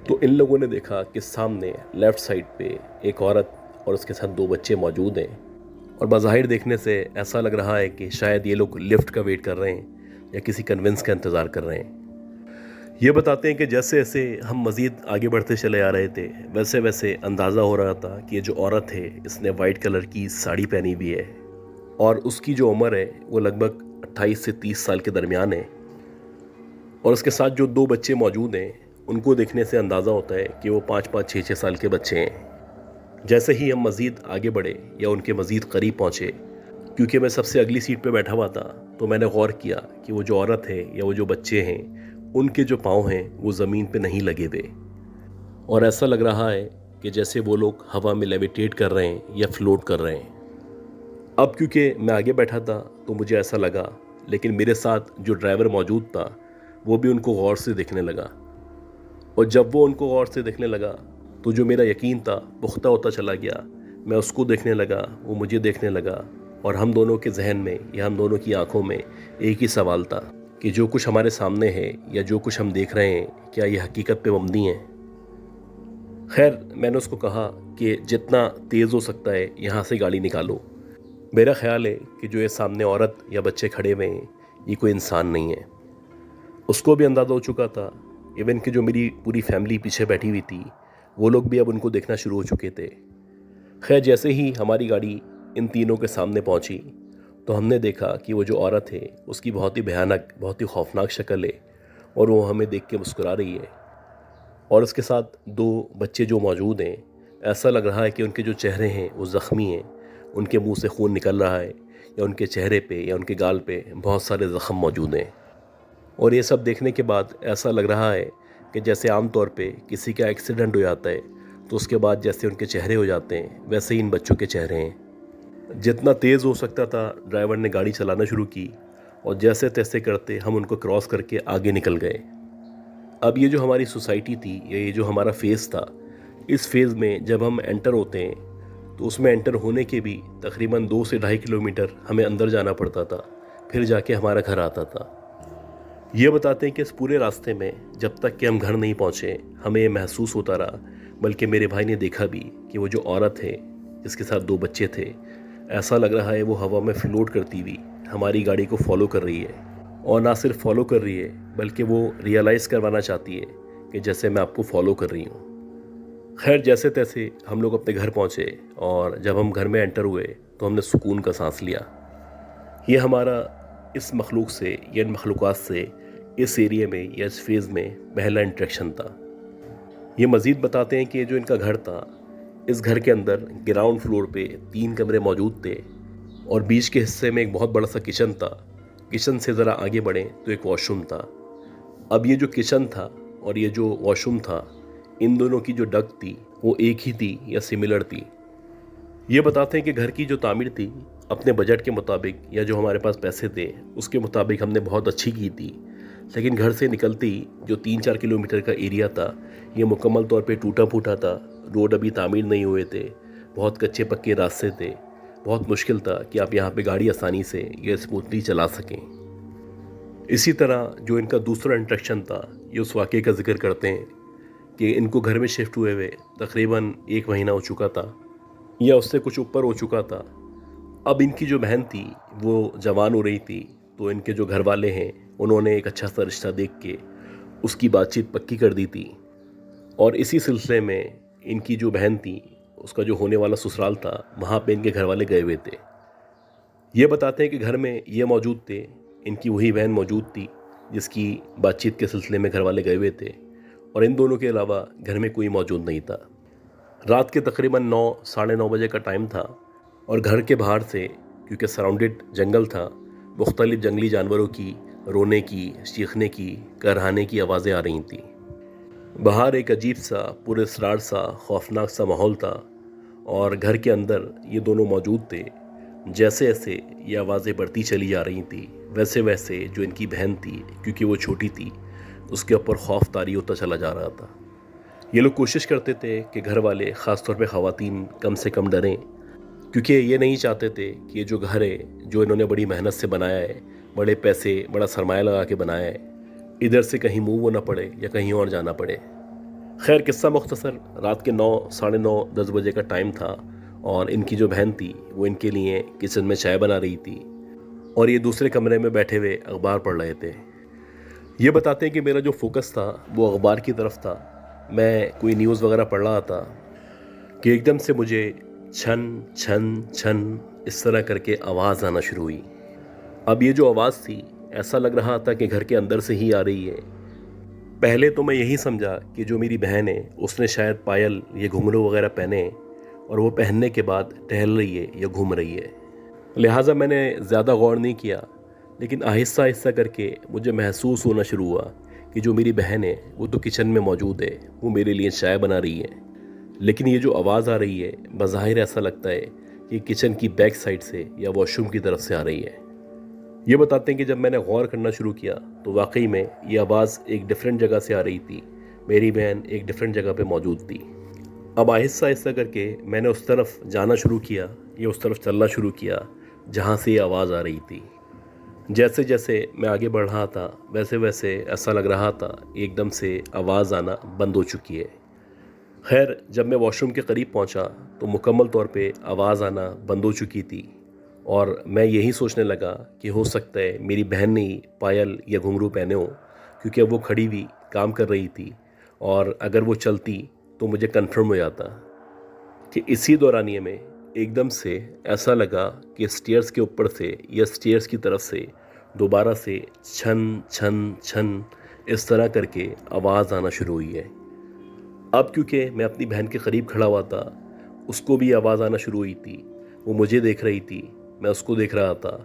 तो इन लोगों ने देखा कि सामने लेफ़्ट साइड पे एक औरत और उसके साथ 2 बच्चे मौजूद हैं। और बाज़ाहिर देखने से ऐसा लग रहा है कि शायद ये लोग लिफ्ट का वेट कर रहे हैं या किसी कन्वेंस का इंतज़ार कर रहे हैं। ये बताते हैं कि जैसे जैसे हम मज़ीद आगे बढ़ते चले आ रहे थे, वैसे वैसे अंदाज़ा हो रहा था कि ये जो औरत है इसने वाइट कलर की साड़ी पहनी हुई है और उसकी जो उम्र है वो लगभग 28 से 30 साल के दरमियान है। और उसके साथ जो 2 बच्चे मौजूद हैं उनको देखने से अंदाज़ा होता है कि वो 5-5, 6-6 साल के बच्चे हैं। जैसे ही हम मज़ीद आगे बढ़े या उनके मज़ीद करीब पहुँचे, क्योंकि मैं सबसे अगली सीट पे बैठा हुआ था, तो मैंने गौर किया कि वो जो औरत है या वो जो बच्चे हैं, उनके जो पाँव हैं वो ज़मीन पे नहीं लगे हुए। और ऐसा लग रहा है कि जैसे वो लोग हवा में लेविटेट कर रहे हैं या फ्लोट कर रहे हैं। अब क्योंकि मैं आगे बैठा था तो मुझे ऐसा लगा, लेकिन मेरे साथ जो ड्राइवर मौजूद था वो भी उनको गौर से देखने लगा। और जब वो उनको गौर से देखने लगा तो जो मेरा यकीन था पुख्ता होता चला गया। मैं उसको देखने लगा, वो मुझे देखने लगा, और हम दोनों के जहन में या हम दोनों की आंखों में एक ही सवाल था कि जो कुछ हमारे सामने है या जो कुछ हम देख रहे हैं, क्या ये हकीकत पे मबनी है। खैर, मैंने उसको कहा कि जितना तेज़ हो सकता है यहाँ से गाड़ी निकालो। मेरा ख्याल है कि जो ये सामने औरत या बच्चे खड़े हुए हैं ये कोई इंसान नहीं है। उसको भी अंदाज़ा हो चुका था। इवन कि जो मेरी पूरी फैमिली पीछे बैठी हुई थी वो लोग भी अब उनको देखना शुरू हो चुके थे। खैर, जैसे ही हमारी गाड़ी इन तीनों के सामने पहुंची तो हमने देखा कि वो जो औरत है उसकी बहुत ही भयानक, बहुत ही खौफनाक शक्ल है और वो हमें देख के मुस्कुरा रही है। और उसके साथ 2 बच्चे जो मौजूद हैं, ऐसा लग रहा है कि उनके जो चेहरे हैं वो ज़ख्मी हैं, उनके मुंह से खून निकल रहा है या उनके चेहरे पे या उनके गाल पे बहुत सारे ज़ख्म मौजूद हैं। और ये सब देखने के बाद ऐसा लग रहा है कि जैसे आम तौर पे किसी का एक्सीडेंट हो जाता है तो उसके बाद जैसे उनके चेहरे हो जाते हैं, वैसे ही इन बच्चों के चेहरे हैं। जितना तेज़ हो सकता था ड्राइवर ने गाड़ी चलाना शुरू की और जैसे तैसे करते हम उनको क्रॉस करके आगे निकल गए। अब ये जो हमारी सोसाइटी थी, ये जो हमारा फेज़ था, इस फेज़ में जब हम एंटर होते हैं तो उसमें एंटर होने के भी तकरीबन 2 से 2.5 किलोमीटर हमें अंदर जाना पड़ता था, फिर जाके हमारा घर आता था। ये बताते हैं कि इस पूरे रास्ते में जब तक कि हम घर नहीं पहुँचे हमें ये महसूस होता रहा, बल्कि मेरे भाई ने देखा भी कि वो जो औरत है जिसके साथ 2 बच्चे थे, ऐसा लग रहा है वो हवा में फ्लोट करती हुई हमारी गाड़ी को फॉलो कर रही है। और ना सिर्फ फॉलो कर रही है बल्कि वो रियलाइज़ करवाना चाहती है कि जैसे मैं आपको फॉलो कर रही हूँ। खैर, जैसे तैसे हम लोग अपने घर पहुँचे और जब हम घर में एंटर हुए तो हमने सुकून का सांस लिया। ये हमारा इस मखलूक से या इन मखलूक़ात से इस एरिया में या इस फेज़ में पहला इंटरेक्शन था। ये मज़ीद बताते हैं कि जो इनका घर था, इस घर के अंदर ग्राउंड फ्लोर पे 3 कमरे मौजूद थे और बीच के हिस्से में एक बहुत बड़ा सा किचन था। किचन से ज़रा आगे बढ़ें तो एक वॉशरूम था। अब ये जो किचन था और ये जो वॉशरूम था, इन दोनों की जो डग थी वो एक ही थी या सिमिलर थी। ये बताते हैं कि घर की जो तामीर थी अपने बजट के मुताबिक या जो हमारे पास पैसे थे उसके मुताबिक हमने बहुत अच्छी की थी, लेकिन घर से निकलती जो 3-4 किलोमीटर का एरिया था ये मुकम्मल तौर पे टूटा फूटा था। रोड अभी तामीर नहीं हुए थे, बहुत कच्चे पक्के रास्ते थे, बहुत मुश्किल था कि आप यहाँ पे गाड़ी आसानी से या स्मूथली चला सकें। इसी तरह जो इनका दूसरा इंट्रैक्शन था ये उस वाक़े का जिक्र करते हैं कि इनको घर में शिफ्ट हुए हुए तकरीबन 1 महीना हो चुका था या उससे कुछ ऊपर हो चुका था। अब इनकी जो बहन थी वो जवान हो रही थी, तो इनके जो घर वाले हैं उन्होंने एक अच्छा सा रिश्ता देख के उसकी बातचीत पक्की कर दी थी। और इसी सिलसिले में इनकी जो बहन थी उसका जो होने वाला ससुराल था वहाँ पे इनके घर वाले गए हुए थे। ये बताते हैं कि घर में ये मौजूद थे, इनकी वही बहन मौजूद थी जिसकी बातचीत के सिलसिले में घर वाले गए हुए थे, और इन दोनों के अलावा घर में कोई मौजूद नहीं था। रात के तकरीबन 9 साढ़े 9 बजे का टाइम था और घर के बाहर से, क्योंकि सराउंडेड जंगल था, मुख्तलिफ जंगली जानवरों की रोने की, चीखने की, करहाने की आवाज़ें आ रही थीं। बाहर एक अजीब सा, पुरअसरार सा, खौफनाक सा माहौल था और घर के अंदर ये दोनों मौजूद थे। जैसे जैसे ये आवाज़ें बढ़ती चली जा रही थी वैसे वैसे जो इनकी बहन थी, क्योंकि वो छोटी थी, उसके ऊपर खौफ तारी होता चला जा रहा था। ये लोग कोशिश करते थे कि घर वाले, ख़ास तौर पे ख़वातीन, कम से कम डरें, क्योंकि ये नहीं चाहते थे कि ये जो घर है जो इन्होंने बड़ी मेहनत से बनाया है, बड़े पैसे, बड़ा सरमाया लगा के बनाया है, इधर से कहीं मूव होना पड़े या कहीं और जाना पड़े। खैर, किस्सा मुख्तसर, रात के 9 साढ़े 9 10 बजे का टाइम था और इनकी जो बहन थी वो इनके लिए किचन में चाय बना रही थी और ये दूसरे कमरे में बैठे हुए अखबार पढ़ रहे थे। ये बताते हैं कि मेरा जो फोकस था वो अखबार की तरफ था। मैं कोई न्यूज़ वगैरह पढ़ रहा था कि एकदम से मुझे छन छन छन इस तरह करके आवाज़ आना शुरू हुई। अब ये जो आवाज़ थी ऐसा लग रहा था कि घर के अंदर से ही आ रही है। पहले तो मैं यही समझा कि जो मेरी बहन है उसने शायद पायल या घुंघरू वगैरह पहने और वो पहनने के बाद टहल रही है या घूम रही है, लिहाजा मैंने ज़्यादा गौर नहीं किया। लेकिन आहिस्ता आहिस्ता करके मुझे महसूस होना शुरू हुआ कि जो मेरी बहन है वो तो किचन में मौजूद है, वो मेरे लिए चाय बना रही है, लेकिन ये जो आवाज़ आ रही है बज़ाहिर ऐसा लगता है कि किचन की बैक साइड से या वॉशरूम की तरफ से आ रही है। ये बताते हैं कि जब मैंने गौर करना शुरू किया तो वाकई में ये आवाज़ एक डिफरेंट जगह से आ रही थी। मेरी बहन एक डिफरेंट जगह पे मौजूद थी। अब आहिस्ता आहिस्ता करके मैंने उस तरफ जाना शुरू किया, ये उस तरफ चलना शुरू किया जहाँ से ये आवाज़ आ रही थी। जैसे जैसे मैं आगे बढ़ रहा था वैसे वैसे ऐसा लग रहा था एकदम से आवाज़ आना बंद हो चुकी है। खैर, जब मैं वॉशरूम के करीब पहुंचा तो मुकम्मल तौर पे आवाज़ आना बंद हो चुकी थी और मैं यही सोचने लगा कि हो सकता है मेरी बहन ने ही पायल या घुंघरू पहने हो, क्योंकि अब वो खड़ी हुई काम कर रही थी और अगर वो चलती तो मुझे कंफर्म हो जाता। कि इसी दौरानिए में एकदम से ऐसा लगा कि स्टेयर्स के ऊपर से या स्टेयर्स की तरफ से दोबारा से छन छन छन इस तरह करके आवाज़ आना शुरू हुई है। अब क्योंकि मैं अपनी बहन के करीब खड़ा हुआ था, उसको भी आवाज़ आना शुरू हुई थी। वो मुझे देख रही थी, मैं उसको देख रहा था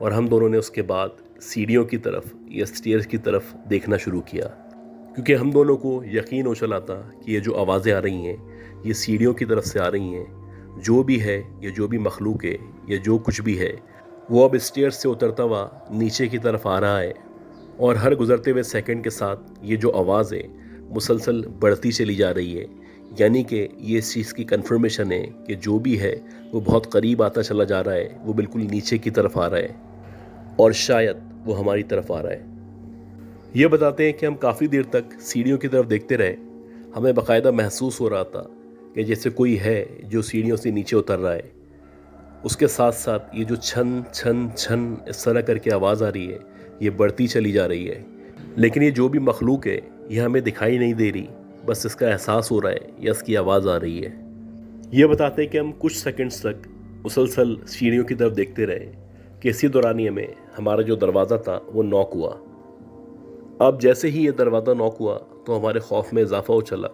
और हम दोनों ने उसके बाद सीढ़ियों की तरफ या स्टेयर्स की तरफ देखना शुरू किया, क्योंकि हम दोनों को यकीन हो चला था कि ये जो आवाज़ें आ रही हैं ये सीढ़ियों की तरफ से आ रही हैं। जो भी है या जो भी मखलूक है या जो कुछ भी है वो अब स्टेयर्स से उतरता हुआ नीचे की तरफ आ रहा है और हर गुजरते हुए सेकंड के साथ ये जो आवाज़ है मुसलसल बढ़ती चली जा रही है। यानी कि ये इस चीज़ की कंफर्मेशन है कि जो भी है वो बहुत करीब आता चला जा रहा है, वो बिल्कुल नीचे की तरफ आ रहा है और शायद वो हमारी तरफ आ रहा है। ये बताते हैं कि हम काफ़ी देर तक सीढ़ियों की तरफ देखते रहे। हमें बाकायदा महसूस हो रहा था कि जैसे कोई है जो सीढ़ियों से नीचे उतर रहा है। उसके साथ साथ ये जो छन छन छन इस तरह करके आवाज़ आ रही है ये बढ़ती चली जा रही है, लेकिन ये जो भी मखलूक है ये हमें दिखाई नहीं दे रही, बस इसका एहसास हो रहा है या इसकी आवाज़ आ रही है। ये बताते हैं कि हम कुछ सेकंड्स तक मुसलसल सीढ़ियों की तरफ देखते रहे कि इसी दौरानिए में हमारा जो दरवाज़ा था वो नॉक हुआ। अब जैसे ही ये दरवाज़ा नॉक हुआ तो हमारे खौफ में इजाफा हो चला,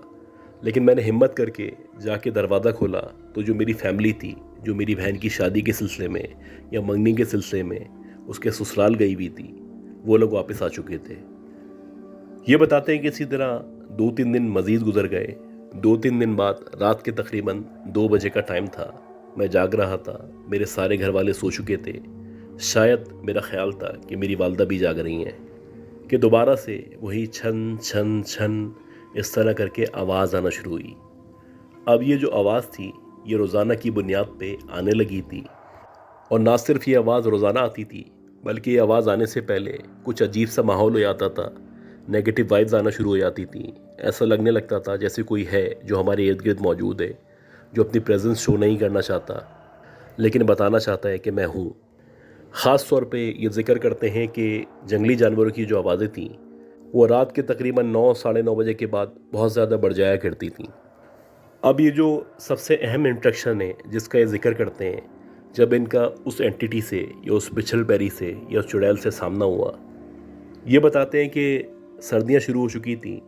लेकिन मैंने हिम्मत करके जाके दरवाज़ा खोला तो जो मेरी फैमिली थी, जो मेरी बहन की शादी के सिलसिले में या मंगनी के सिलसिले में उसके ससुराल गई हुई थी, वो लोग वापस आ चुके थे। ये बताते हैं कि इसी तरह 2-3 दिन मज़ीद गुजर गए। 2-3 दिन बाद रात के तकरीबन 2 बजे का टाइम था। मैं जाग रहा था, मेरे सारे घर वाले सो चुके थे। शायद मेरा ख्याल था कि मेरी वालदा भी जाग रही हैं कि दोबारा से वही छन छन छन इस तरह करके आवाज़ आना शुरू हुई। अब ये जो आवाज़ थी ये रोज़ाना की बुनियाद पे आने लगी थी, और ना सिर्फ ये आवाज़ रोज़ाना आती थी बल्कि ये आवाज़ आने से पहले कुछ अजीब सा माहौल हो जाता था। नेगेटिव वाइब्स आना शुरू हो जाती थी। ऐसा लगने लगता था जैसे कोई है जो हमारे इर्द गिर्द मौजूद है, जो अपनी प्रेजेंस शो नहीं करना चाहता लेकिन बताना चाहता है कि मैं हूँ। ख़ास तौर पे ये जिक्र करते हैं कि जंगली जानवरों की जो आवाज़ें थीं वो रात के तकरीबन 9 साढ़े 9 बजे के बाद बहुत ज़्यादा बढ़ जाया करती थीं। अब ये जो सबसे अहम इंट्रैक्शन है जिसका ये जिक्र करते हैं, जब इनका उस एंटिटी से या उस पिछल पैरी से या उस चुड़ैल से सामना हुआ, ये बताते हैं कि सर्दियाँ शुरू हो चुकी थी।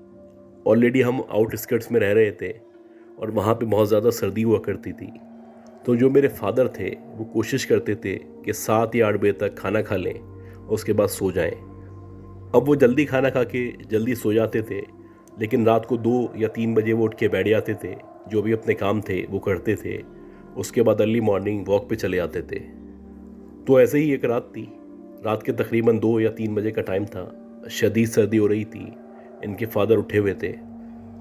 ऑलरेडी हम आउटस्कर्ट्स में रह रहे थे और वहाँ पे बहुत ज़्यादा सर्दी हुआ करती थी। तो जो मेरे फादर थे वो कोशिश करते थे कि 7 या 8 बजे तक खाना खा लें और उसके बाद सो जाएं। अब वो जल्दी खाना खा के जल्दी सो जाते थे, लेकिन रात को 2 या 3 बजे वो उठ के बैठ जाते थे, जो भी अपने काम थे वो करते थे। उसके बाद अर्ली मॉर्निंग वॉक पे चले जाते थे। तो ऐसे ही एक रात थी, रात के तकरीबन 2 या 3 बजे का टाइम था। शदीद सर्दी हो रही थी। इनके फादर उठे हुए थे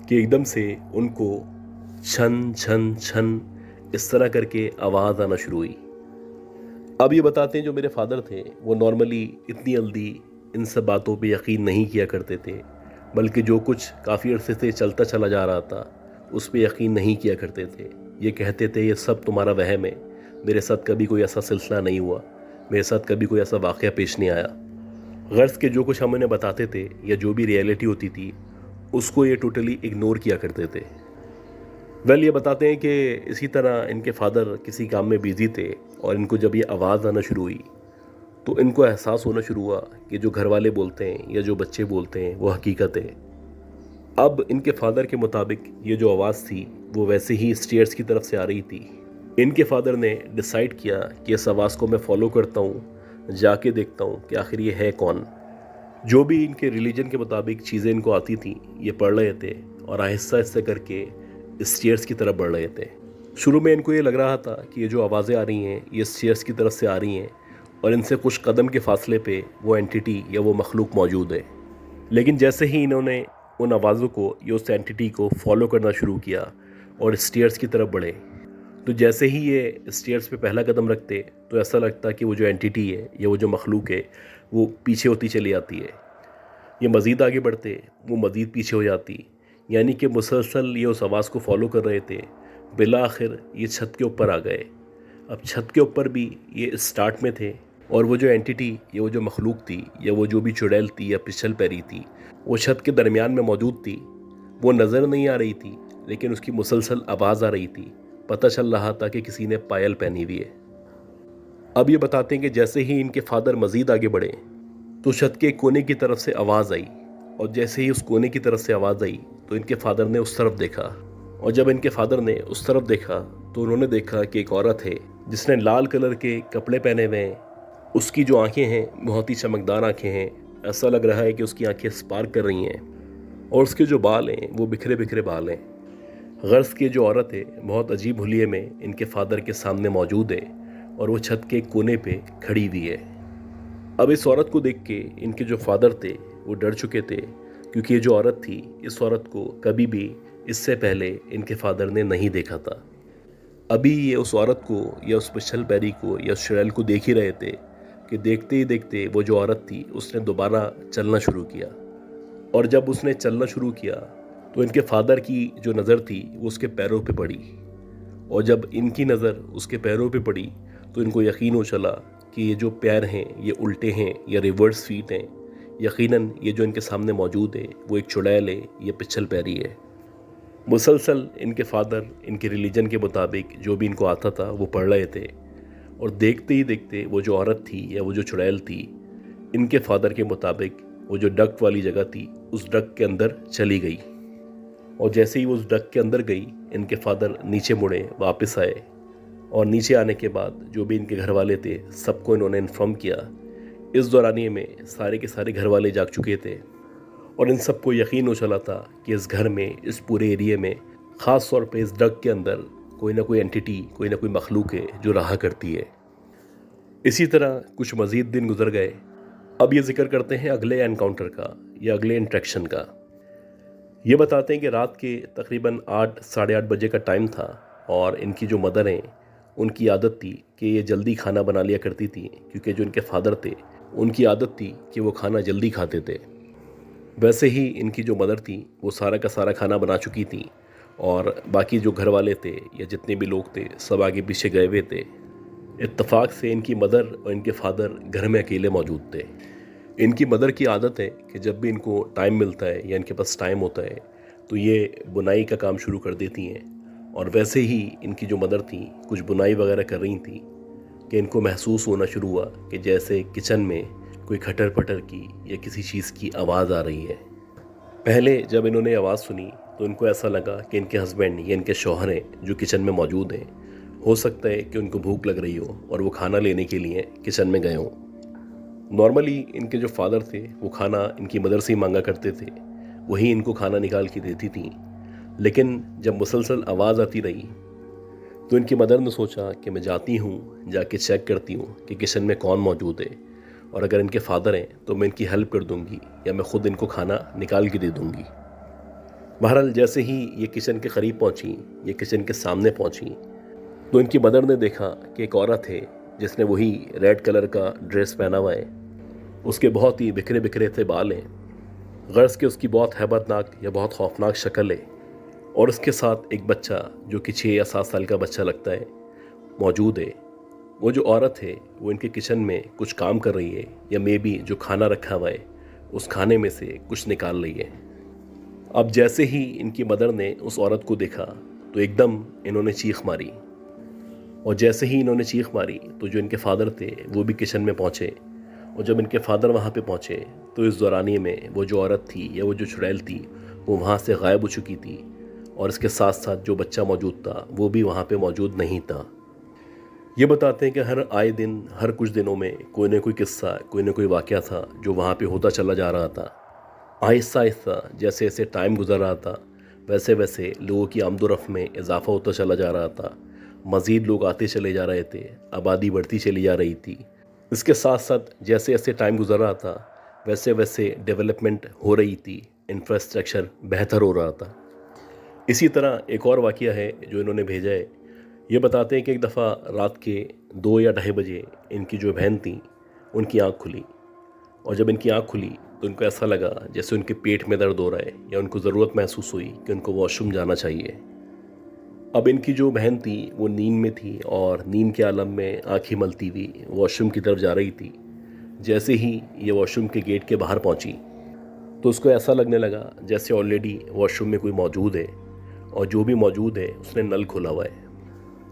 कि एकदम से उनको छन छन छन इस तरह करके आवाज़ आना शुरू हुई। अब ये बताते हैं जो मेरे फादर थे वो नॉर्मली इतनी जल्दी इन सब बातों पे यकीन नहीं किया करते थे, बल्कि जो कुछ काफ़ी अरसे से चलता चला जा रहा था उस पर यकीन नहीं किया करते थे। ये कहते थे ये सब तुम्हारा वहम है, मेरे साथ कभी कोई ऐसा सिलसिला नहीं हुआ, मेरे साथ कभी कोई ऐसा वाक़या पेश नहीं आया। गर्ज़ के जो कुछ हम उन्हें बताते थे या जो भी रियलिटी होती थी उसको ये टोटली इग्नोर किया करते थे। ये बताते हैं कि इसी तरह इनके फादर किसी काम में बिज़ी थे और इनको जब ये आवाज़ आना शुरू हुई तो इनको एहसास होना शुरू हुआ कि जो घर वाले बोलते हैं या जो बच्चे बोलते हैं वो हकीकत है। अब इनके फादर के मुताबिक ये जो आवाज़ थी वो वैसे ही स्टेयर्स की तरफ से आ रही थी। इनके फादर ने डिसाइड किया कि इस आवाज़ को मैं फॉलो करता हूँ, जाके देखता हूँ कि आखिर ये है कौन। जो भी इनके रिलीजन के मुताबिक चीज़ें इनको आती थी ये पढ़ रहे थे और आहिस्ता आहिस्ता करके स्टेयर्स की तरफ बढ़ रहे थे। शुरू में इनको ये लग रहा था कि ये जो आवाज़ें आ रही हैं ये स्टेयर्स की तरफ से आ रही हैं और इनसे कुछ कदम के फासले पे वो एंटिटी या वो मखलूक मौजूद है। लेकिन जैसे ही इन्होंने उन आवाज़ों को या उस एंटिटी को फॉलो करना शुरू किया और स्टेयर्स की तरफ बढ़े, तो जैसे ही ये स्टेयर्स पे पहला कदम रखते तो ऐसा लगता कि वो जो एंटिटी है या वो जो मखलूक है वो पीछे होती चली जाती है। ये मज़ीद आगे बढ़ते वो मज़ीद पीछे हो जाती, यानी कि मुसलसल ये उस आवाज़ को फॉलो कर रहे थे। बिला आखिर ये छत के ऊपर आ गए। अब छत के ऊपर भी ये स्टार्ट में थे और वो जो एंटिटी या वो जो मखलूक थी या वो जो भी चुड़ैल थी या पिछल पैरी थी वो छत के दरमियान में मौजूद थी। वो नज़र नहीं आ रही थी लेकिन उसकी मुसलसल आवाज़ आ रही थी। पता चल रहा था कि किसी ने पायल पहनी हुई है। अब ये बताते हैं कि जैसे ही इनके फादर मज़ीद आगे बढ़े तो छत के कोने की तरफ से आवाज़ आई, और जैसे ही उस कोने की तरफ से आवाज़ आई तो इनके फादर ने उस तरफ देखा, और जब इनके फादर ने उस तरफ देखा तो उन्होंने देखा कि एक औरत है जिसने लाल कलर के कपड़े पहने हुए हैं। उसकी जो आंखें हैं बहुत ही चमकदार आंखें हैं, ऐसा लग रहा है कि उसकी आंखें स्पार्क कर रही हैं, और उसके जो बाल हैं वो बिखरे बिखरे बाल हैं। गर्ज़ की जो औरत है बहुत अजीब हुलिये में इनके फादर के सामने मौजूद है और वो छत के कोने पे खड़ी हुई है। अब इस औरत को देख के इनके जो फादर थे वो डर चुके थे, क्योंकि ये जो औरत थी इस औरत को कभी भी इससे पहले इनके फादर ने नहीं देखा था। अभी ये उस औरत को या उस पिछल पैरी को या उस चुड़ैल को देख ही रहे थे कि देखते ही देखते वो जो औरत थी उसने दोबारा चलना शुरू किया, और जब उसने चलना शुरू किया तो इनके फादर की जो नज़र थी वो उसके पैरों पे पड़ी, और जब इनकी नज़र उसके पैरों पे पड़ी तो इनको यकीन हो चला कि ये जो पैर हैं ये उल्टे हैं या रिवर्स फीट हैं। यकीनन ये जो इनके सामने मौजूद है वो एक चुड़ैल है, ये पिछल पैरी है। मुसलसल इनके फादर इनके रिलीजन के मुताबिक जो भी इनको आता था वो पढ़ रहे थे, और देखते ही देखते वो जो औरत थी या वो जो चुड़ैल थी इनके फादर के मुताबिक वो जो डक्ट वाली जगह थी उस डक्ट के अंदर चली गई, और जैसे ही वो उस डक्ट के अंदर गई इनके फादर नीचे मुड़े वापस आए, और नीचे आने के बाद जो भी इनके घर वाले थे सबको इन्होंने इन्फॉर्म किया। इस दौरानिए में सारे के सारे घर वाले जाग चुके थे, और इन सबको यकीन हो चला था कि इस घर में, इस पूरे एरिया में, ख़ास तौर पे इस डग के अंदर कोई ना कोई एंटिटी, कोई ना कोई मखलूक है जो रहा करती है। इसी तरह कुछ मज़ीद दिन गुजर गए। अब ये जिक्र करते हैं अगले एनकाउंटर का या अगले इंट्रैक्शन का। ये बताते हैं कि रात के तकरीबन 8 साढ़े 8 बजे का टाइम था और इनकी जो मदर हैं उनकी आदत थी कि ये जल्दी खाना बना लिया करती थी, क्योंकि जो इनके फादर थे उनकी आदत थी कि वो खाना जल्दी खाते थे। वैसे ही इनकी जो मदर थी वो सारा का सारा खाना बना चुकी थी और बाकी जो घर वाले थे या जितने भी लोग थे सब आगे पीछे गए हुए थे। इत्तेफाक से इनकी मदर और इनके फादर घर में अकेले मौजूद थे। इनकी मदर की आदत है कि जब भी इनको टाइम मिलता है या इनके पास टाइम होता है तो ये बुनाई का काम शुरू कर देती हैं। और वैसे ही इनकी जो मदर थी कुछ बुनाई वगैरह कर रही थी कि इनको महसूस होना शुरू हुआ कि जैसे किचन में कोई खटर पटर की या किसी चीज़ की आवाज़ आ रही है। पहले जब इन्होंने आवाज़ सुनी तो इनको ऐसा लगा कि इनके हस्बैंड या इनके शौहर हैं जो किचन में मौजूद हैं। हो सकता है कि उनको भूख लग रही हो और वो खाना लेने के लिए किचन में गए हों। नॉर्मली इनके जो फादर थे वो खाना इनकी मदर से ही मांगा करते थे, वही इनको खाना निकाल के देती थी। लेकिन जब मुसलसल आवाज़ आती रही तो इनकी मदर ने सोचा कि मैं जाती हूँ, जाके चेक करती हूँ कि किचन में कौन मौजूद है, और अगर इनके फादर हैं तो मैं इनकी हेल्प कर दूँगी या मैं ख़ुद इनको खाना निकाल के दे दूँगी। बहरहाल जैसे ही ये किचन के करीब पहुँची, ये किचन के सामने पहुँची, तो इनकी मदर ने देखा कि एक औरत है जिसने वही रेड कलर का ड्रेस पहना हुआ है। उसके बहुत ही बिखरे बिखरे से बाल हैं, गर्ज़ के उसकी बहुत हैबतनाक या बहुत खौफनाक शक्ल है, और उसके साथ एक बच्चा जो कि 6 या 7 साल का बच्चा लगता है मौजूद है। वो जो औरत है वो इनके किचन में कुछ काम कर रही है या मे बी जो खाना रखा हुआ है उस खाने में से कुछ निकाल रही है। अब जैसे ही इनकी मदर ने उस औरत को देखा तो एकदम इन्होंने चीख मारी, और जैसे ही इन्होंने चीख मारी तो जो इनके फादर थे वो भी किचन में पहुँचे। और जब इनके फादर वहाँ पे पहुँचे तो इस दौरानिए में वो जो औरत थी या वो जो चुड़ैल थी वो वहाँ से गायब हो चुकी थी, और इसके साथ साथ जो बच्चा मौजूद था वो भी वहाँ पे मौजूद नहीं था। ये बताते हैं कि हर आए दिन, हर कुछ दिनों में कोई ना कोई किस्सा, कोई ना कोई वाक़या था जो वहाँ पे होता चला जा रहा था। आहिस्ता आहिस्ता जैसे जैसे टाइम गुजर रहा था वैसे वैसे लोगों की आमदोरफ़्त में इजाफ़ा होता चला जा रहा था। मज़ीद लोग आते चले जा रहे थे, आबादी बढ़ती चली जा रही थी। इसके साथ साथ जैसे जैसे टाइम गुजर रहा था वैसे वैसे डेवलपमेंट हो रही थी, इंफ्रास्ट्रक्चर बेहतर हो रहा था। इसी तरह एक और वाक़या है जो इन्होंने भेजा है। ये बताते हैं कि एक दफ़ा रात के 2 या ढाई बजे इनकी जो बहन थी उनकी आँख खुली, और जब इनकी आँख खुली तो उनको ऐसा लगा जैसे उनके पेट में दर्द हो रहा है या उनको ज़रूरत महसूस हुई कि उनको वॉशरूम जाना चाहिए। अब इनकी जो बहन थी वो नींद में थी और नींद के आलम में आँखें मलती हुई वॉशरूम की तरफ जा रही थी। जैसे ही ये वॉशरूम के गेट के बाहर पहुँची तो उसको ऐसा लगने लगा जैसे ऑलरेडी वॉशरूम में कोई मौजूद है, और जो भी मौजूद है उसने नल खोला हुआ है।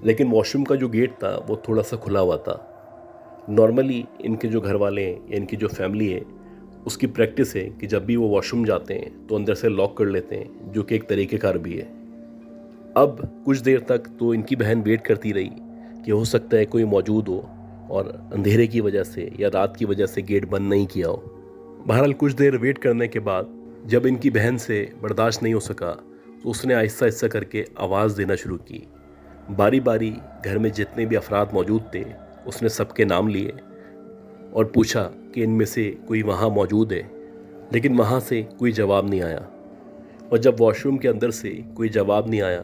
लेकिन वॉशरूम का जो गेट था वो थोड़ा सा खुला हुआ था। नॉर्मली इनके जो घर वाले हैं या इनकी जो फैमिली है उसकी प्रैक्टिस है कि जब भी वो वॉशरूम जाते हैं तो अंदर से लॉक कर लेते हैं, जो कि एक तरीक़ेकार भी है। अब कुछ देर तक तो इनकी बहन वेट करती रही कि हो सकता है कोई मौजूद हो और अंधेरे की वजह से या रात की वजह से गेट बंद नहीं किया हो। बहरहाल कुछ देर वेट करने के बाद जब इनकी बहन से बर्दाश्त नहीं हो सका तो उसने आहिस्ता आहिस्ता करके आवाज़ देना शुरू की। बारी बारी घर में जितने भी अफराद मौजूद थे उसने सबके नाम लिए और पूछा कि इनमें से कोई वहाँ मौजूद है, लेकिन वहाँ से कोई जवाब नहीं आया। और जब वॉशरूम के अंदर से कोई जवाब नहीं आया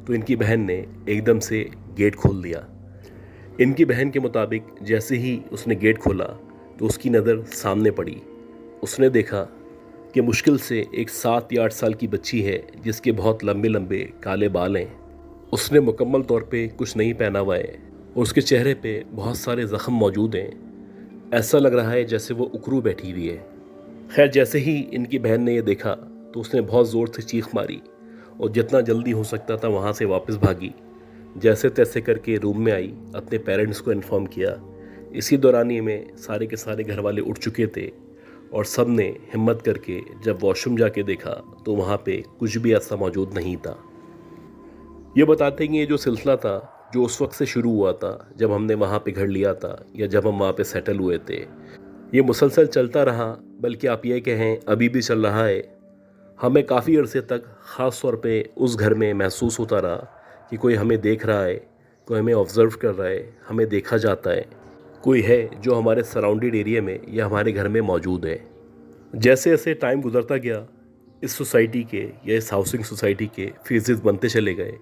तो इनकी बहन ने एकदम से गेट खोल दिया। इनकी बहन के मुताबिक जैसे ही उसने गेट खोला तो उसकी नज़र सामने पड़ी। उसने देखा कि मुश्किल से एक 7 या 8 साल की बच्ची है जिसके बहुत लंबे लंबे काले बाल हैं। उसने मुकम्मल तौर पे कुछ नहीं पहना हुआ है और उसके चेहरे पे बहुत सारे ज़ख़म मौजूद हैं। ऐसा लग रहा है जैसे वो उकरू बैठी हुई है। खैर जैसे ही इनकी बहन ने यह देखा तो उसने बहुत ज़ोर से चीख मारी और जितना जल्दी हो सकता था वहाँ से वापस भागी। जैसे तैसे करके रूम में आई, अपने पेरेंट्स को इन्फॉर्म किया। इसी दौरानिए में सारे के सारे घर वाले उठ चुके थे और सब ने हिम्मत करके जब वॉशरूम जाके देखा तो वहाँ पे कुछ भी ऐसा मौजूद नहीं था। ये बताते हैं कि ये जो सिलसिला था जो उस वक्त से शुरू हुआ था जब हमने वहाँ पे घर लिया था या जब हम वहाँ पे सेटल हुए थे, ये मुसलसल चलता रहा बल्कि आप ये कहें अभी भी चल रहा है। हमें काफ़ी अरसे तक ख़ास तौर पे उस घर में महसूस होता रहा कि कोई हमें देख रहा है, कोई हमें ऑब्ज़र्व कर रहा है, हमें देखा जाता है, कोई है जो हमारे सराउंडेड एरिया में या हमारे घर में मौजूद है। जैसे जैसे टाइम गुजरता गया, इस सोसाइटी के या इस हाउसिंग सोसाइटी के फेजेस बनते चले गए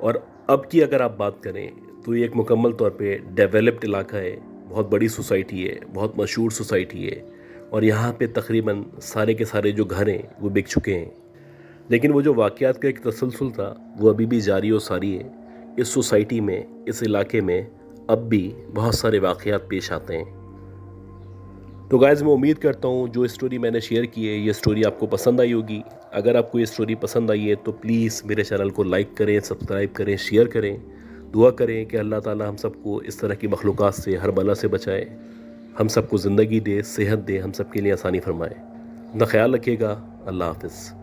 और अब की अगर आप बात करें तो ये एक मुकम्मल तौर पे डेवलप्ड इलाका है, बहुत बड़ी सोसाइटी है, बहुत मशहूर सोसाइटी है और यहाँ पे तकरीबन सारे के सारे जो घर हैं वो बिक चुके हैं। लेकिन वो जो वाक़यात का एक तसलसल था वो अभी भी जारी और सारी है। इस सोसाइटी में, इस इलाके में अब भी बहुत सारे वाक़यात पेश आते हैं। तो गाइज़, मैं उम्मीद करता हूँ जो स्टोरी मैंने शेयर की है ये स्टोरी आपको पसंद आई होगी। अगर आपको ये स्टोरी पसंद आई है तो प्लीज़ मेरे चैनल को लाइक करें, सब्सक्राइब करें, शेयर करें। दुआ करें कि अल्लाह ताला हम सबको इस तरह की मखलूक़ात से हर बला से बचाए, हम सबको ज़िंदगी दे, सेहत दे, हम सब के लिए आसानी फरमाए। अपना ख्याल रखिएगा। अल्लाह हाफ़िज़।